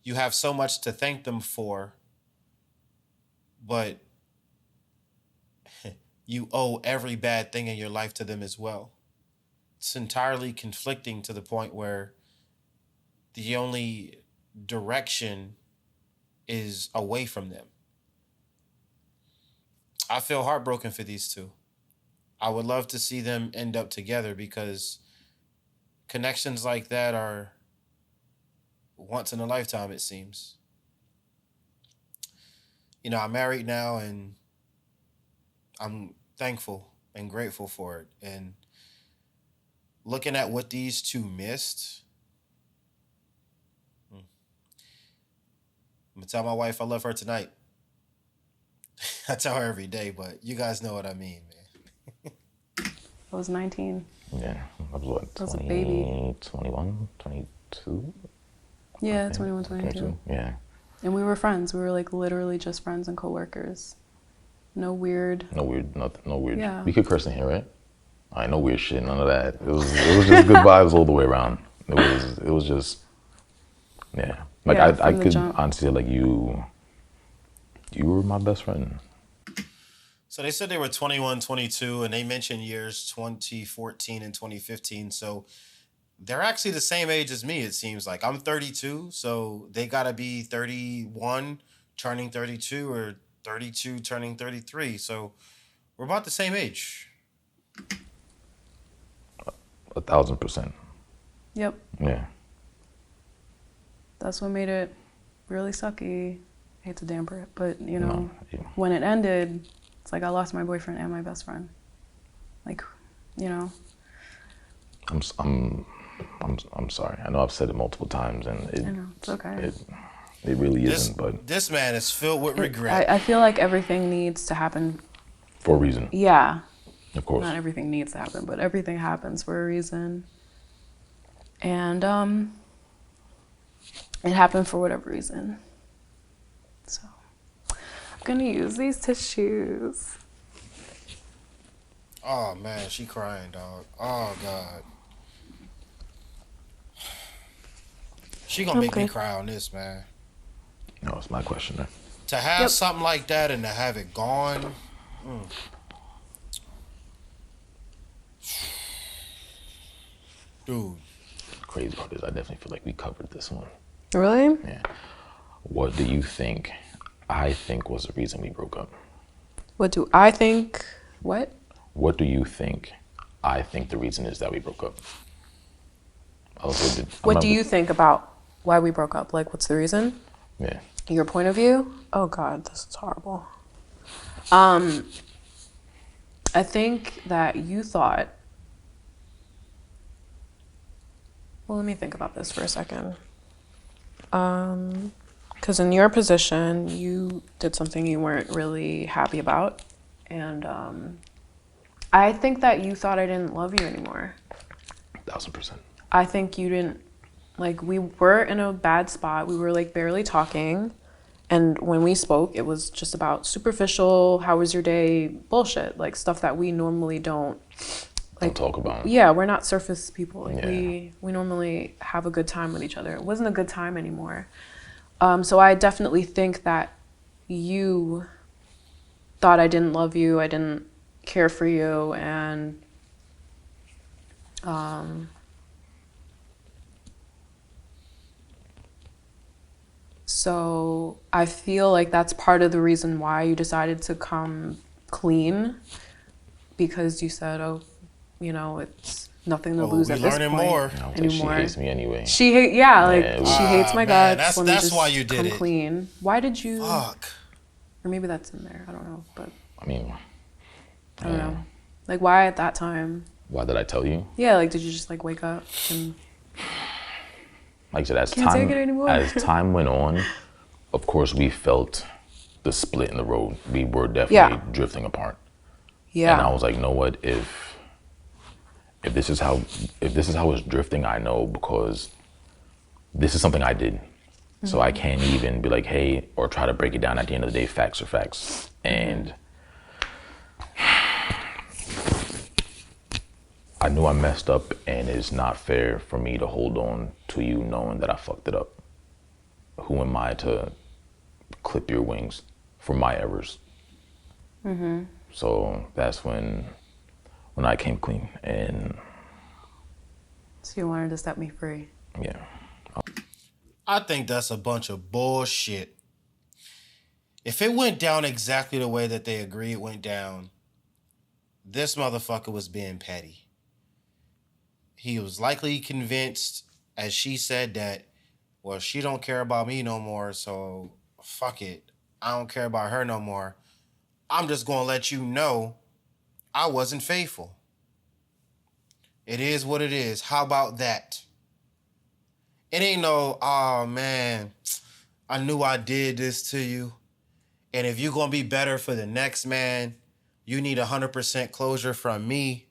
You have so much to thank them for, but you owe every bad thing in your life to them as well. It's entirely conflicting to the point where the only direction is away from them. I feel heartbroken for these two. I would love to see them end up together because connections like that are once in a lifetime, it seems. You know, I'm married now and I'm thankful and grateful for it. And looking at what these two missed, I'm going to tell my wife I love her tonight. I tell her every day, but you guys know what I mean, man. I was 19. Yeah, I was what? I was a baby. 21, 22? Yeah, 21, 22. Yeah. And we were friends. We were like literally just friends and coworkers. No weird. Nothing, no weird. Yeah. We could curse in here, right? I ain't no weird shit, none of that. It was just good vibes all the way around. It was just, yeah. Like Yeah, I from the could jump. honestly say like you were my best friend. So they said they were 21, 22, and they mentioned years 2014 and 2015. So they're actually the same age as me, it seems like. I'm 32, so they got to be 31 turning 32 or 32 turning 33. So we're about the same age. 1,000%. Yep. Yeah. That's what made it really sucky. I hate to damper it, but you know, No, yeah. when it ended, it's like I lost my boyfriend and my best friend. Like, you know. I'm sorry. I know I've said it multiple times, and I know, it's okay. It really isn't. But This man is filled with regret. I feel like everything needs to happen. for a reason, Yeah. of course. Not everything needs to happen, but everything happens for a reason. And it happened for whatever reason. So I'm gonna use these tissues. Oh, man, she crying, dog. Oh, God. She gonna make me Okay. cry on this, man. No, it's my question. Man. To have Yep. something like that and to have it gone, Dude. Crazy part is I definitely feel like we covered this one. Really? Yeah. What do you think I think was the reason we broke up? What do I think? What? What do you think I think the reason is that we broke up? What do you think about why we broke up? Like, what's the reason? Yeah. Your point of view? Oh God, this is horrible. I think that you thought. Well, let me think about this for a second. Because in your position, you did something you weren't really happy about, and I think that you thought I didn't love you anymore. 1000%. I think you didn't, like, we were in a bad spot. We were like barely talking. And when we spoke, it was just about superficial, how was your day bullshit, like stuff that we normally don't talk about. Yeah, we're not surface people. Like Yeah. we normally have a good time with each other. It wasn't a good time anymore. So I definitely think that you thought I didn't love you, I didn't care for you, and so I feel like that's part of the reason why you decided to come clean, because you said, oh, you know, it's nothing to lose we at this learning point more. I was like, she anymore. hates me anyway. She hates my man, guts. Let me that's just why you did come it. clean. Why did you? Fuck. Or maybe that's in there. I don't know, but I mean, I don't know. Like, why at that time? why did I tell you? Yeah, like, did you just like wake up and? Like I said, Can't take it anymore. as time went on, of course, we felt the split in the road. We were definitely drifting apart. Yeah. And I was like, you know what? If this is how it's drifting, I know, because this is something I did. So I can't even be like, hey, or try to break it down. At the end of the day, facts are facts. And I knew I messed up, and it's not fair for me to hold on to you knowing that I fucked it up. Who am I to clip your wings for my errors? So that's when I came clean, and So you wanted to set me free. yeah. I think that's a bunch of bullshit. If it went down exactly the way that they agree it went down, this motherfucker was being petty. He was likely convinced, as she said, that, well, she don't care about me no more, so fuck it. I don't care about her no more. I'm just going to let you know I wasn't faithful. It is what it is. How about that? It ain't no, oh man, I knew I did this to you. And if you're going to be better for the next man, you need 100% closure from me.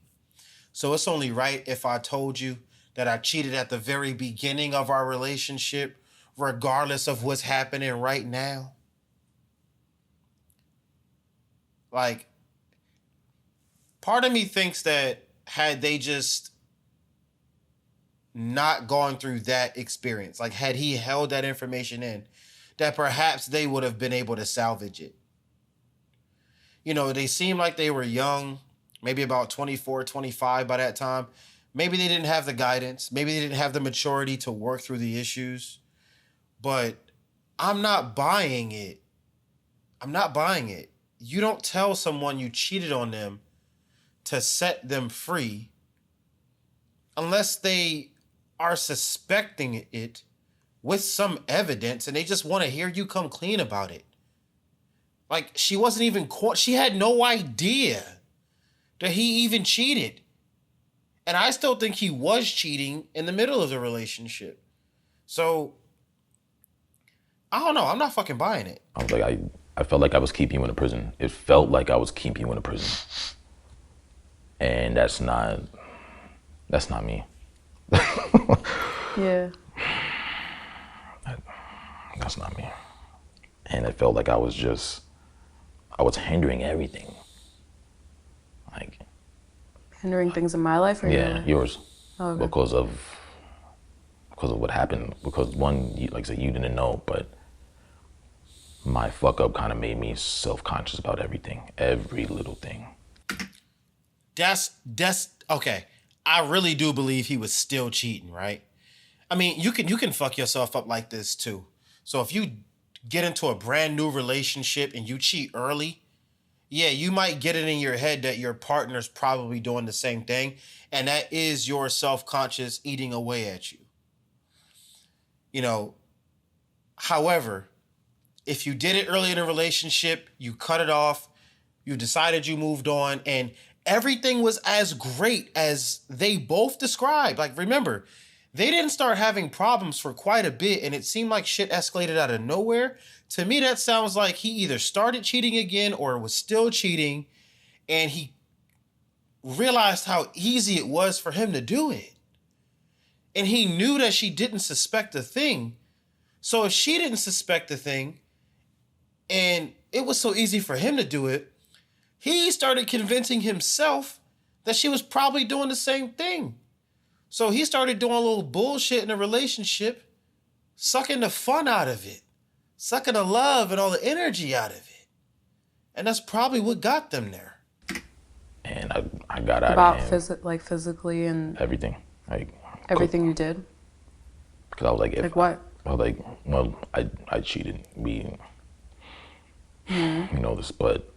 So it's only right if I told you that I cheated at the very beginning of our relationship, regardless of what's happening right now. Like, part of me thinks that had they just not gone through that experience, like had he held that information in, that perhaps they would have been able to salvage it. You know, they seemed like they were young, maybe about 24, 25 by that time. Maybe they didn't have the guidance. Maybe they didn't have the maturity to work through the issues. But I'm not buying it. I'm not buying it. You don't tell someone you cheated on them to set them free unless they are suspecting it with some evidence and they just want to hear you come clean about it. Like, she wasn't even she had no idea that he even cheated. And I still think he was cheating in the middle of the relationship. So, I don't know. I'm not fucking buying it. I was like, I felt like I was keeping you in a prison. It felt like I was keeping you in a prison. And that's not me. Yeah. That's not me. And it felt like I was hindering everything. Like, Hindering things in my life, or yeah, yours. Oh, okay. Because of what happened. Because one, like I said, you didn't know, but my fuck up kind of made me self-conscious about everything, every little thing. That's okay. I really do believe he was still cheating, right? I mean, you can fuck yourself up like this too. So if you get into a brand new relationship and you cheat early, yeah, you might get it in your head that your partner's probably doing the same thing, and that is your self-conscious eating away at you. You know, however, if you did it early in a relationship, you cut it off, you decided you moved on, and everything was as great as they both described. Like, remember, they didn't start having problems for quite a bit, and it seemed like shit escalated out of nowhere. To me, that sounds like he either started cheating again or was still cheating, and he realized how easy it was for him to do it. And he knew that she didn't suspect a thing. So if she didn't suspect a thing, and it was so easy for him to do it, he started convincing himself that she was probably doing the same thing. So he started doing a little bullshit in a relationship, sucking the fun out of it, sucking the love and all the energy out of it. And that's probably what got them there. And I got out About of him. physically and Everything. Like everything you did? because I was like, if, Like what? I was like, well, I cheated. You know this, but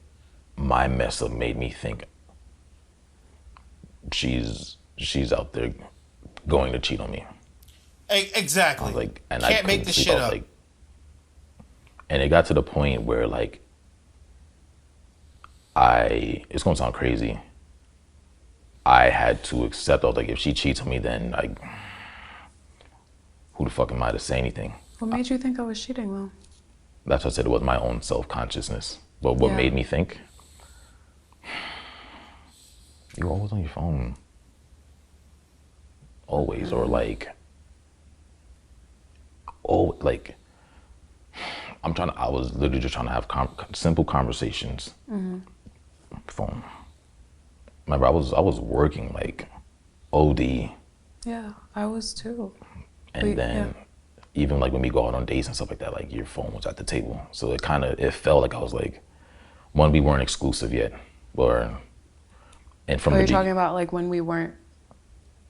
my mess up made me think she's out there going to cheat on me. Exactly. I was like, and Can't I make couldn't this sleep. shit I was up. like, and it got to the point where like it's gonna sound crazy. I had to accept. I was like, if she cheats on me, then like, who the fuck am I to say anything? What made you think I was cheating though? That's what I said. It was my own self-consciousness. But what Yeah. made me think? You're always on your phone. Always, or like, oh, like, I was literally just trying to have simple conversations. Phone. Remember, I was working like OD, Yeah, I was too. and then even like when we go out on dates and stuff like that, like your phone was at the table. So it felt like I was like, one, we weren't exclusive yet, and from Are the you talking about like when we weren't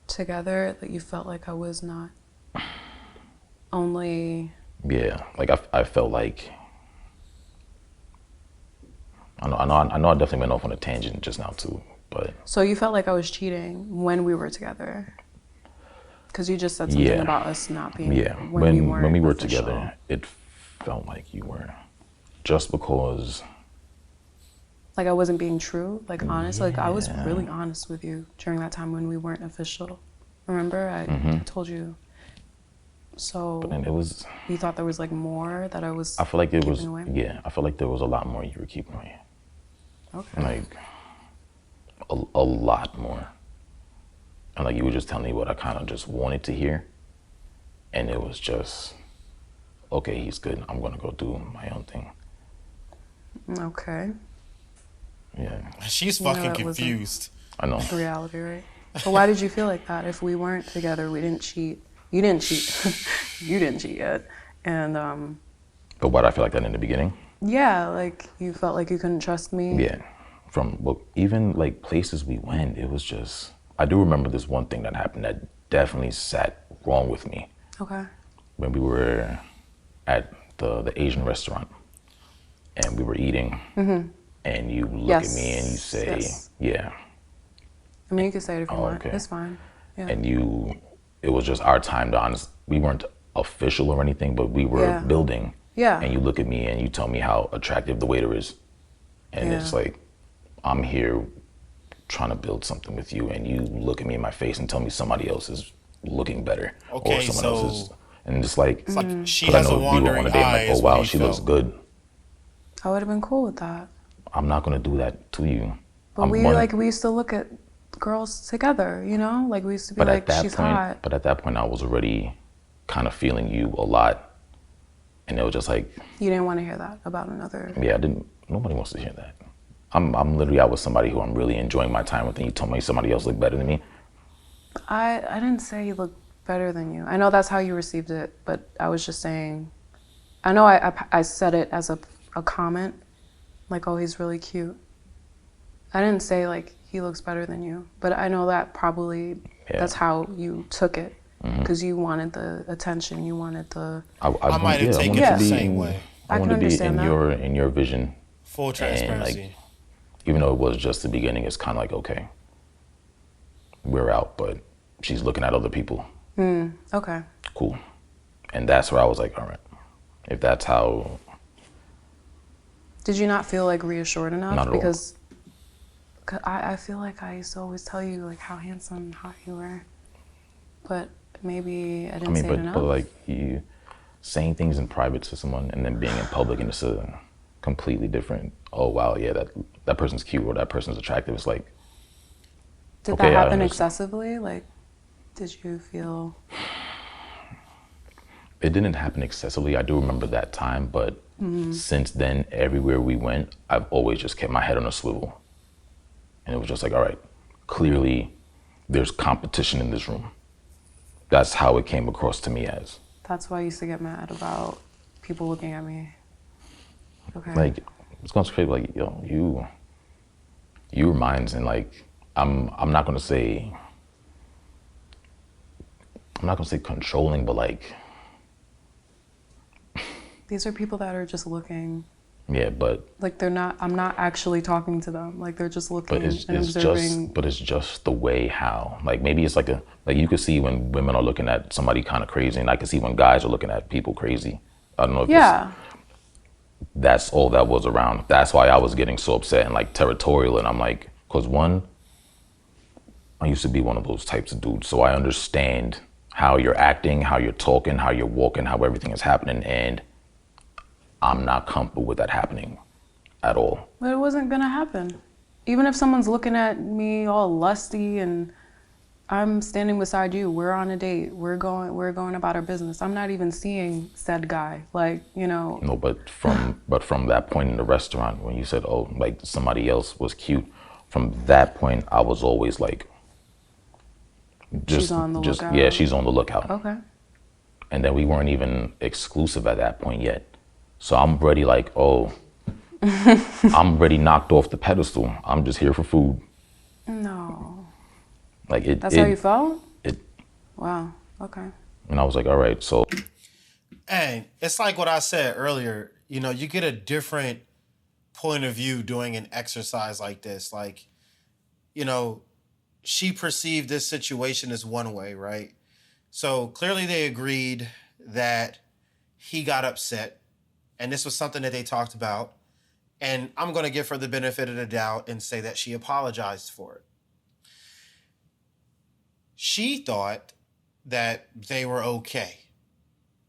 together, that you felt like I was not only... yeah, like I felt like I know I definitely went off on a tangent just now too, but So you felt like I was cheating when we were together? Because you just said something about us not being... when we were official. together, it felt like you were, just because. Like I wasn't being true, like honest. Like I was really honest with you during that time when we weren't official. Remember, I told you. So But then it was. you thought there was like more that I was... I feel like it was. keeping away? Yeah, I feel like there was a lot more you were keeping away. Okay. Like a lot more. And like you were just telling me what I kind of just wanted to hear, and it was just, okay, he's good. I'm gonna go do my own thing. Okay. Yeah. She's You know, fucking that wasn't- confused. I know. Reality, right? But why did you feel like that? If we weren't together, we didn't cheat. You didn't cheat. You didn't cheat yet. And But why did I feel like that in the beginning? yeah, like you felt like you couldn't trust me. Yeah. Even like places we went, it was just, I do remember this one thing that happened that definitely sat wrong with me. Okay. When we were at the Asian restaurant and we were eating, and you look at me and you say, Yes. yeah. I mean, you can say it if you want. Okay. It's fine. Yeah. And it was just our time to honest. We weren't official or anything, but we were building. Yeah. And you look at me and you tell me how attractive the waiter is. And it's like, I'm here trying to build something with you, and you look at me in my face and tell me somebody else is looking better. Okay, or someone else is. so- And it's like, It's like she 'cause I has a know we were on wandering a date, I'm eye. like, oh is what wow, he she felt. looks good. I would have been cool with that. I'm not gonna do that to you. But we used to look at girls together, you know? Like we used to be But like, at that she's point, hot. but at that point, I was already kind of feeling you a lot, and it was just like, You didn't want to hear that about another. yeah, nobody wants to hear that. I'm literally out with somebody who I'm really enjoying my time with, and you told me somebody else looked better than me. I didn't say he looked better than you. I know that's how you received it, but I was just saying, I know I said it as a comment, like, oh, he's really cute. I didn't say like he looks better than you. But I know that probably that's how you took it, because you wanted the attention, you wanted the. I might have taken it the same way. I want to be in your vision. Full transparency. And, like, even though it was just the beginning, it's kind of like, okay, we're out, but she's looking at other people. Okay. Cool. And that's where I was like, all right, if that's how. Did you not feel like reassured enough? Not at all. Because I feel like I used to always tell you like how handsome and hot you were, but maybe I didn't say it enough. But like you saying things in private to someone and then being in public, and it's a completely different. Oh wow, yeah, that person's cute or that person's attractive. It's like. Did that happen excessively? Like, did you feel? It didn't happen excessively. I do remember that time, but since then, everywhere we went, I've always just kept my head on a swivel. And it was just like, all right, clearly there's competition in this room. That's how it came across to me as. That's why I used to get mad about people looking at me. Okay. Like, it's going straight like, yo, you were mine, and like, I'm not gonna say controlling, but like. These are people that are just looking. Yeah, but. Like they're not. I'm not actually talking to them. Like they're just looking and observing. But it's just the way how. Like maybe it's like you could see when women are looking at somebody kind of crazy, and I can see when guys are looking at people crazy. I don't know if that's all that was around. That's why I was getting so upset and like territorial, and I'm like, cause one, I used to be one of those types of dudes, so I understand how you're acting, how you're talking, how you're walking, how everything is happening, and I'm not comfortable with that happening at all. But it wasn't gonna happen. Even if someone's looking at me all lusty and I'm standing beside you, we're on a date, we're going about our business. I'm not even seeing said guy, like, you know. No, but from that point in the restaurant when you said, oh, like somebody else was cute, from that point I was always like, she's on the lookout. Yeah, she's on the lookout. Okay. And then we weren't even exclusive at that point yet. So I'm already like, oh, I'm already knocked off the pedestal. I'm just here for food. No. Like it. That's how you felt? It. Wow. Okay. And I was like, all right, so. And it's like what I said earlier. You know, you get a different point of view doing an exercise like this. Like, you know, she perceived this situation as one way, right? So clearly they agreed that he got upset. And this was something that they talked about. And I'm going to give her the benefit of the doubt and say that she apologized for it. She thought that they were okay.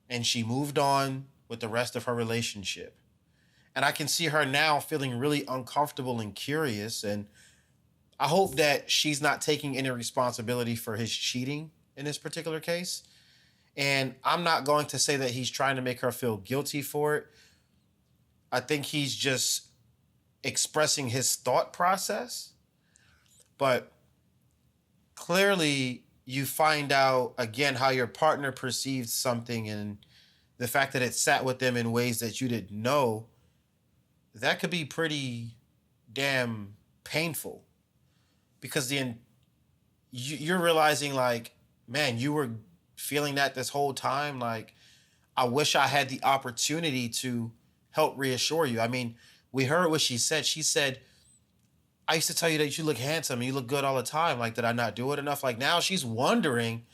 And she moved on with the rest of her relationship. And I can see her now feeling really uncomfortable and curious. And I hope that she's not taking any responsibility for his cheating in this particular case. And I'm not going to say that he's trying to make her feel guilty for it. I think he's just expressing his thought process. But clearly you find out, again, how your partner perceived something and the fact that it sat with them in ways that you didn't know. That could be pretty damn painful. Because you're realizing like, man, you were feeling that this whole time. Like, I wish I had the opportunity to help reassure you. I mean, we heard what she said. She said, I used to tell you that you look handsome and you look good all the time. Like, did I not do it enough? Like, now she's wondering,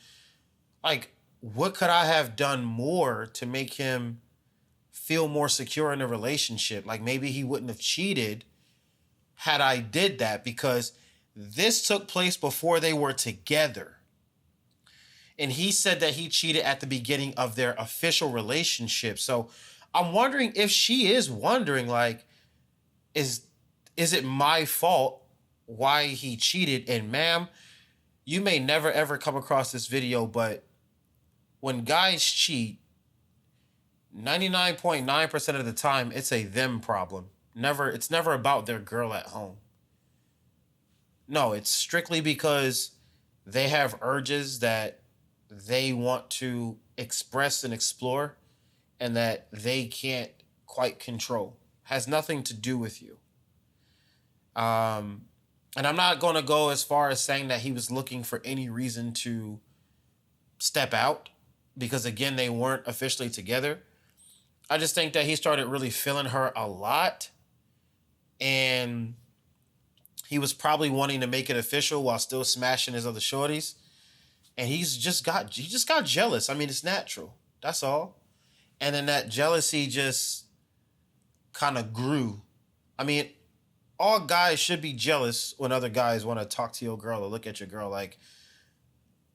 like, what could I have done more to make him feel more secure in a relationship? Like, maybe he wouldn't have cheated had I did that, because this took place before they were together. And he said that he cheated at the beginning of their official relationship. So I'm wondering if she is wondering, like, is it my fault why he cheated? And ma'am, you may never ever come across this video, but when guys cheat, 99.9% of the time, it's a them problem. It's never about their girl at home. No, it's strictly because they have urges that they want to express and explore and that they can't quite control. Has nothing to do with you. And I'm not going to go as far as saying that he was looking for any reason to step out because, again, they weren't officially together. I just think that he started really feeling her a lot. And he was probably wanting to make it official while still smashing his other shorties. And he just got jealous. I mean, it's natural. That's all. And then that jealousy just kind of grew. I mean, all guys should be jealous when other guys want to talk to your girl or look at your girl. Like,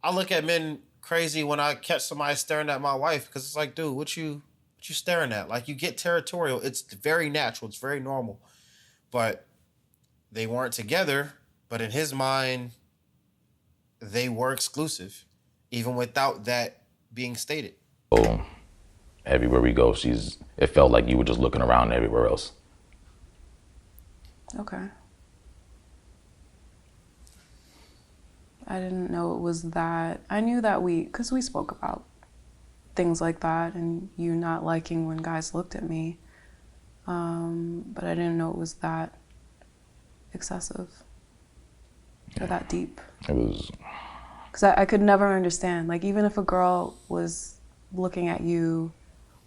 I look at men crazy when I catch somebody staring at my wife because it's like, dude, what you staring at? Like, you get territorial. It's very natural. It's very normal. But they weren't together. But in his mind, they were exclusive, even without that being stated. So everywhere we go, it felt like you were just looking around everywhere else. Okay. I didn't know it was that. I knew that because we spoke about things like that and you not liking when guys looked at me. But I didn't know it was that excessive or that deep. It was. Because I could never understand. Like, even if a girl was looking at you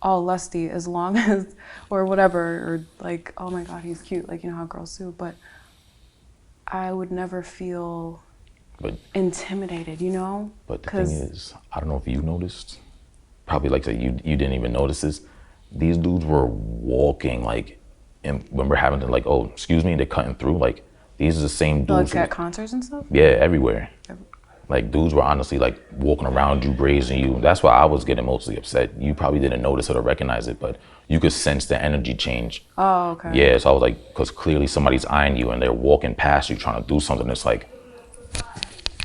all lusty, as long as, or whatever, or like, oh my God, he's cute, like, you know how girls do, but I would never feel intimidated, you know? But the thing is, I don't know if you noticed, probably like you didn't even notice this, these dudes were walking, like, and when we're having to, like, oh, excuse me, they're cutting through, like, these are the same dudes. Like at concerts and stuff? Yeah, everywhere. Like, dudes were honestly, like, walking around you, grazing you. That's why I was getting mostly upset. You probably didn't notice it or recognize it, but you could sense the energy change. Oh, okay. Yeah, so I was like, because clearly somebody's eyeing you and they're walking past you trying to do something. It's like,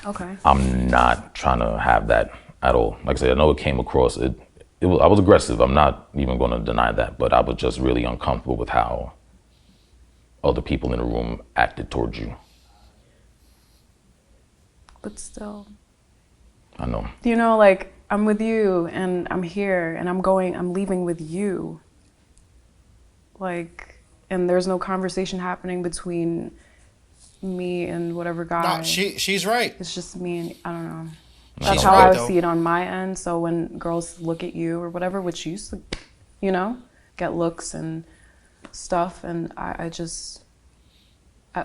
okay. I'm not trying to have that at all. Like I said, I know it came across, I was aggressive. I'm not even going to deny that, but I was just really uncomfortable with how other people in the room acted towards you. But still. I know. You know, like, I'm with you and I'm here and I'm leaving with you. Like, and there's no conversation happening between me and whatever guy. No, she's right. It's just me and, I don't know. She's That's how right, I though. see it on my end. So when girls look at you or whatever, which you used to, you know, get looks and stuff, and I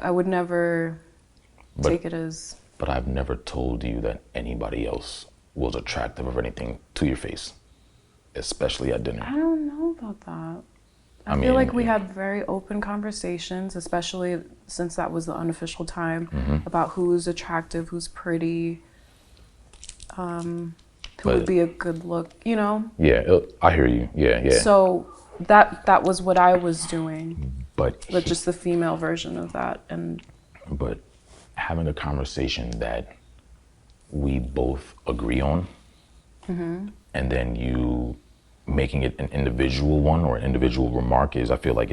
would never take it as... But I've never told you that anybody else was attractive or anything to your face, especially at dinner. I don't know about that. I feel like we had very open conversations, especially since that was the unofficial time, about who's attractive, who's pretty, who would be a good look, you know? Yeah, I hear you. Yeah. So that was what I was doing, but just the female version of that. But having a conversation that we both agree on, and then you making it an individual one or an individual remark I feel like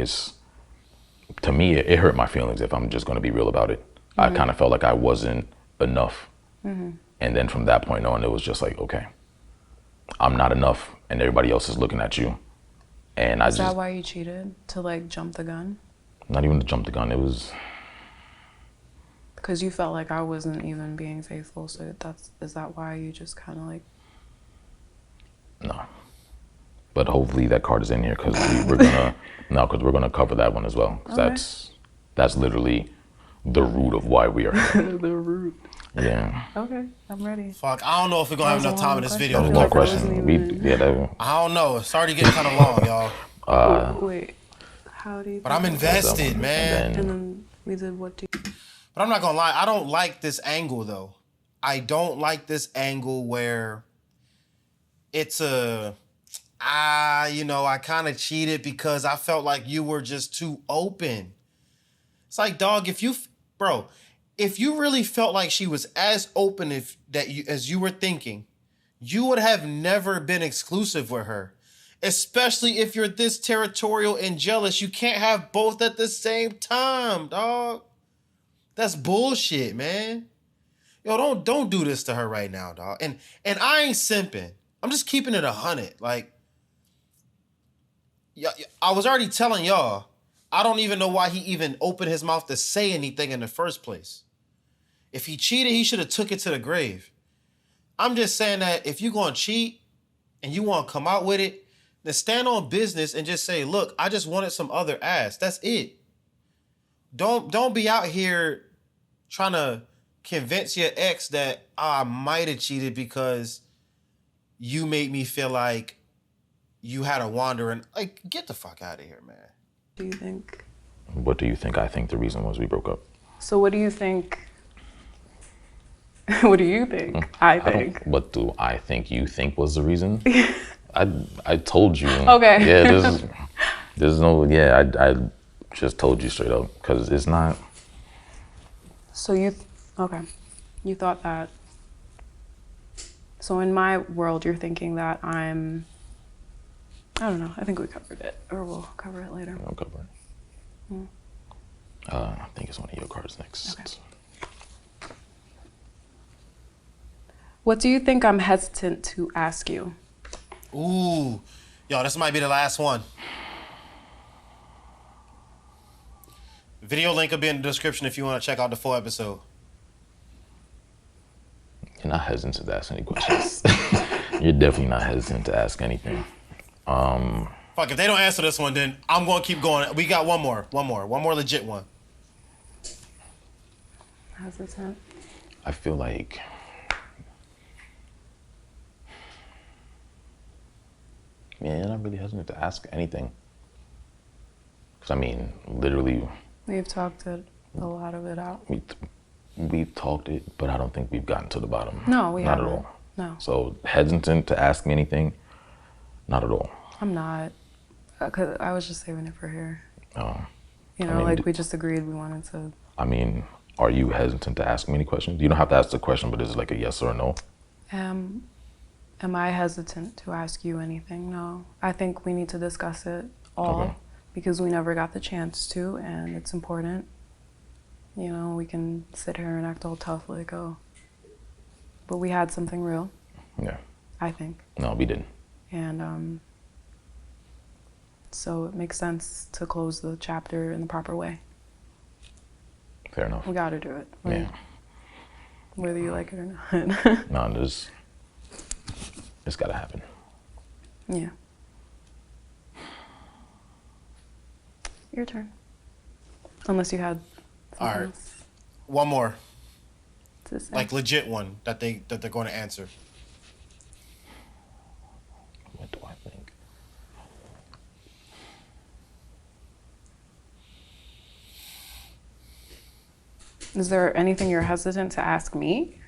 to me, it hurt my feelings if I'm just going to be real about it. I kind of felt like I wasn't enough. And then from that point on, it was just like, okay, I'm not enough and everybody else is looking at you. And Is that why you cheated? To like jump the gun? Not even to jump the gun, it was... Because you felt like I wasn't even being faithful, so is that why you just kind of like... No. But hopefully that card is in here because we're gonna cover that one as well. Cause that's literally the root of why we are here. The root. Yeah. Okay, I'm ready. Fuck, I don't know if we're gonna have enough time in this video. That was a long question. I don't know. It's already getting kind of long, y'all. Wait, how do you... But I'm invested, man. And then we did what do you... But I'm not gonna lie, I don't like this angle though. I don't like this angle where it's I kind of cheated because I felt like you were just too open. It's like, dog, if you really felt like she was as open as you were thinking, you would have never been exclusive with her. Especially if you're this territorial and jealous, you can't have both at the same time, dog. That's bullshit, man. Yo, don't do this to her right now, dog. And I ain't simping. I'm just keeping it 100. Like, yeah, I was already telling y'all, I don't even know why he even opened his mouth to say anything in the first place. If he cheated, he should have took it to the grave. I'm just saying that if you're going to cheat and you want to come out with it, then stand on business and just say, look, I just wanted some other ass. That's it. Don't be out here trying to convince your ex that I might have cheated because you made me feel like you had a wandering. Like, get the fuck out of here, man. Do you think? What do you think? I think the reason was we broke up. So what do you think? What do you think? I think. What do I think you think was the reason? I told you. Okay. Yeah, there's no, yeah, I just told you straight up because it's not. So okay. You thought that. So in my world, you're thinking that I don't know. I think we covered it, or we'll cover it later. I'll cover it. I think it's one of your cards next. Okay. What do you think I'm hesitant to ask you? Ooh. Yo, this might be the last one. Video link will be in the description if you want to check out the full episode. You're not hesitant to ask any questions. You're definitely not hesitant to ask anything. Fuck, if they don't answer this one, then I'm going to keep going. We got one more legit one. Hesitant. I feel like you're not really hesitant to ask anything. Because I mean, literally, We've talked a lot of it out. we've talked it, but I don't think we've gotten to the bottom. No, we not haven't. at all. No. So hesitant to ask me anything? Not at all. I'm not. Cause I was just saving it for here. Oh. You know, I mean, like we just agreed we wanted to. I mean, are you hesitant to ask me any questions? You don't have to ask the question, but is it like a yes or a no? Am I hesitant to ask you anything? No. I think we need to discuss it all. Okay. Because we never got the chance to, and it's important. You know, we can sit here and act all tough like, oh. But we had something real, Yeah. I think. No, we didn't. And so it makes sense to close the chapter in the proper way. Fair enough. We gotta do it. Yeah. Whether you like it or not. No, it's gotta happen. Yeah. Your turn. Unless you had something All right. else One more. to say. Like legit one that they're going to answer. What do I think? Is there anything you're hesitant to ask me?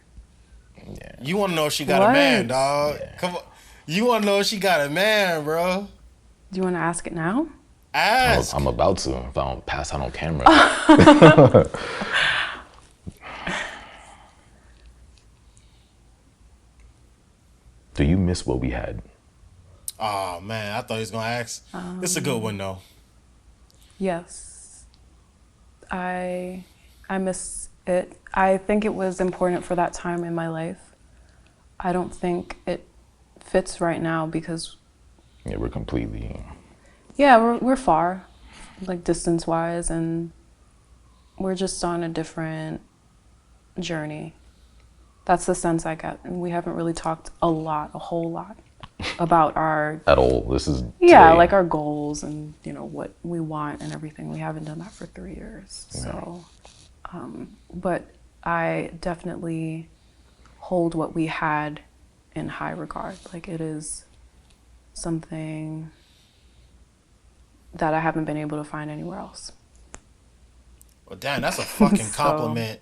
Yeah. You want to know if she got What? a man, dog. Yeah. Come on. You want to know if she got a man, bro. Do you want to ask it now? Ask. I'm about to if I don't pass out on camera. Do you miss what we had? Oh, man. I thought he was going to ask. This is a good one, though. Yes. I miss it. I think it was important for that time in my life. I don't think it fits right now because Yeah, we're completely. yeah, we're far, like distance-wise, and we're just on a different journey. That's the sense I get. And we haven't really talked a whole lot about our At all. This is. yeah, today. like our goals and, you know, what we want and everything. We haven't done that for 3 years. Yeah. So, but I definitely hold what we had in high regard. Like, it is something that I haven't been able to find anywhere else. Well, damn, that's a fucking So- compliment.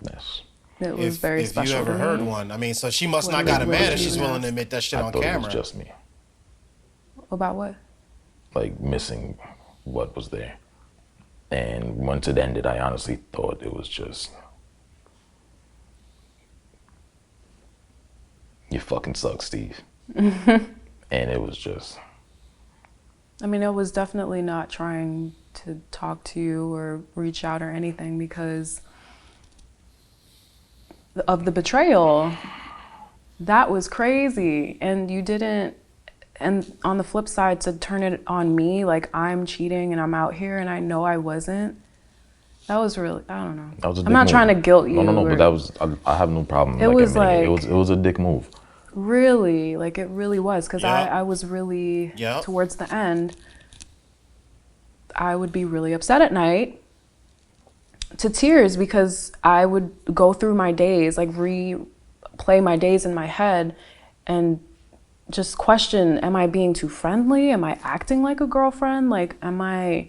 Yes. It was very if special. you ever to heard me. one. I mean, so she must When not we got a were man if she's even willing to asked. admit that shit I on thought camera. it was just me, About what? like missing what was there. And once it ended, I honestly thought it was just. You fucking suck, Steve. And it was just. I mean, I was definitely not trying to talk to you or reach out or anything because of the betrayal. That was crazy. And you didn't, and on the flip side, to turn it on me, like I'm cheating and I'm out here and I know I wasn't. That was really, I don't know. That was a I'm dick not move. trying to guilt you. No, or- but that was, I have no problem. It was admitting like- it was a dick move. Really, like it really was, because Yep. I was really, Yep. towards the end, I would be really upset at night to tears because I would go through my days, like replay my days in my head and just question, am I being too friendly? Am I acting like a girlfriend? Like, am I...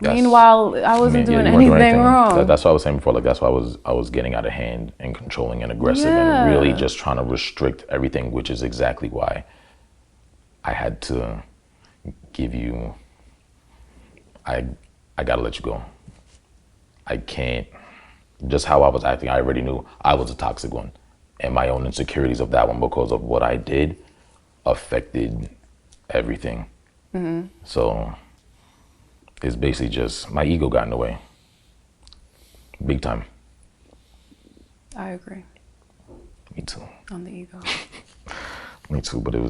That's- Meanwhile, I wasn't yeah, doing you weren't anything wrong. That's what I was saying before. Like that's why I was getting out of hand and controlling and aggressive Yeah. and really just trying to restrict everything, which is exactly why I had to give you. I gotta let you go. I can't. Just how I was acting, I already knew I was a toxic one, and my own insecurities of that one because of what I did affected everything. Mm-hmm. So. It's basically just my ego got in the way. Big time. I agree Me too. on the ego. Me too. But it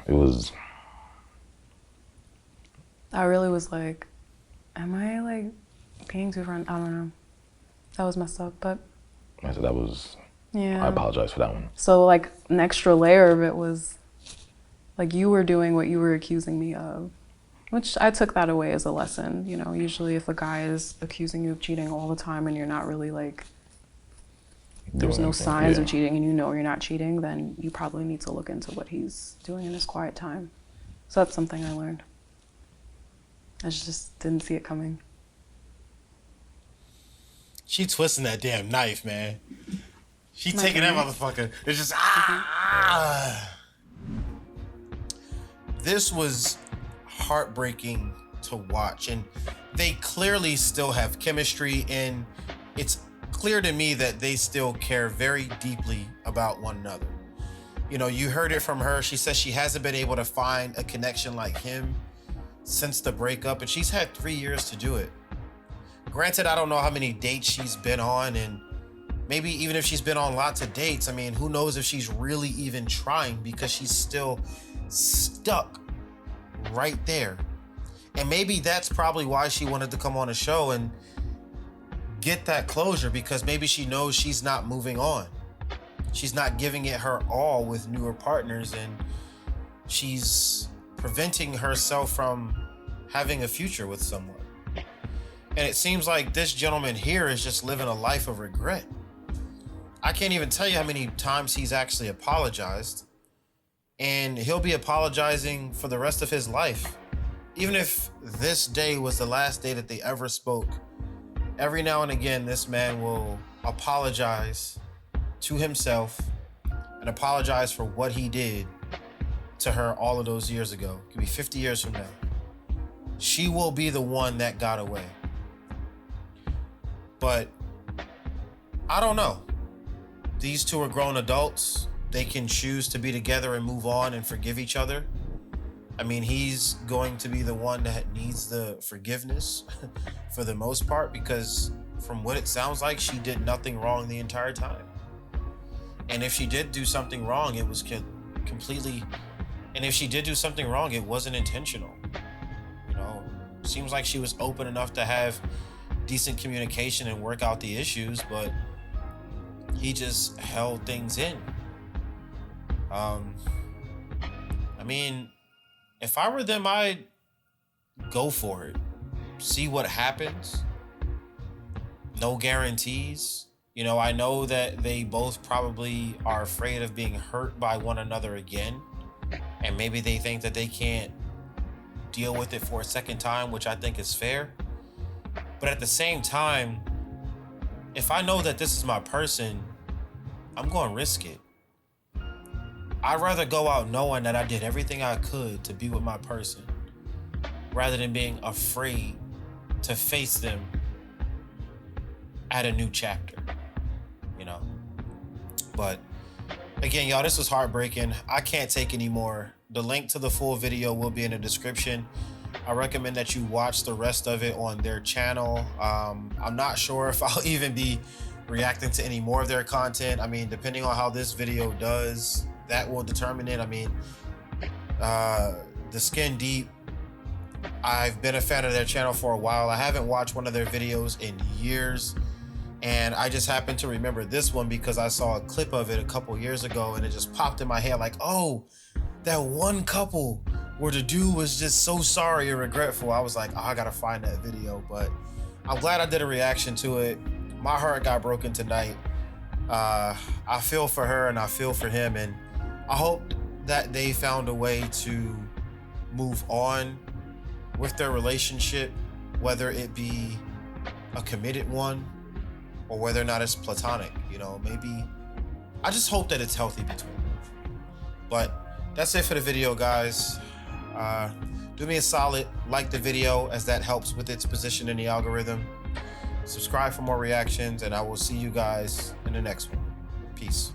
was. I really was like, am I like being too friendly? I don't know. That was messed up, but So that was. yeah. I apologize for that one. So like an extra layer of it was like you were doing what you were accusing me of, which I took that away as a lesson. You know, usually if a guy is accusing you of cheating all the time and you're not really like, there's no signs of cheating and you know you're not cheating, then you probably need to look into what he's doing in his quiet time. So that's something I learned. I just didn't see it coming. She twisting that damn knife, man. She My taking that goodness. motherfucker. It's just This was heartbreaking to watch, and they clearly still have chemistry, and it's clear to me that they still care very deeply about one another. You know, you heard it from her. She says she hasn't been able to find a connection like him since the breakup, and she's had 3 years to do it. Granted, I don't know how many dates she's been on, and maybe even if she's been on lots of dates, I mean, who knows if she's really even trying, because she's still stuck right there. And maybe that's probably why she wanted to come on a show and get that closure, because maybe she knows she's not moving on. She's not giving it her all with newer partners, and she's preventing herself from having a future with someone. And it seems like this gentleman here is just living a life of regret. I can't even tell you how many times he's actually apologized, and he'll be apologizing for the rest of his life. Even if this day was the last day that they ever spoke, every now and again, this man will apologize to himself and apologize for what he did to her all of those years ago. It could be 50 years from now. She will be the one that got away. But I don't know. These two are grown adults. They can choose to be together and move on and forgive each other. I mean, he's going to be the one that needs the forgiveness for the most part, because from what it sounds like, she did nothing wrong the entire time. And if she did do something wrong, it was completely... And if she did do something wrong, it wasn't intentional. You know, seems like she was open enough to have decent communication and work out the issues, but he just held things in. I mean, if I were them, I'd go for it. See what happens. No guarantees. You know, I know that they both probably are afraid of being hurt by one another again. And maybe they think that they can't deal with it for a second time, which I think is fair. But at the same time, if I know that this is my person, I'm going to risk it. I'd rather go out knowing that I did everything I could to be with my person, rather than being afraid to face them at a new chapter, you know? But again, y'all, this was heartbreaking. I can't take any more. The link to the full video will be in the description. I recommend that you watch the rest of it on their channel. I'm not sure if I'll even be reacting to any more of their content. I mean, depending on how this video does, that will determine it. I mean, The Skin Deep. I've been a fan of their channel for a while. I haven't watched one of their videos in years. And I just happened to remember this one because I saw a clip of it a couple years ago and it just popped in my head like, oh, that one couple where the dude was just so sorry and regretful. I was like, oh, I gotta find that video. But I'm glad I did a reaction to it. My heart got broken tonight. I feel for her and I feel for him. And I hope that they found a way to move on with their relationship, whether it be a committed one or whether or not it's platonic. You know, maybe I just hope that it's healthy between them. But that's it for the video, guys. Do me a solid, like the video as that helps with its position in the algorithm. Subscribe for more reactions and I will see you guys in the next one. Peace.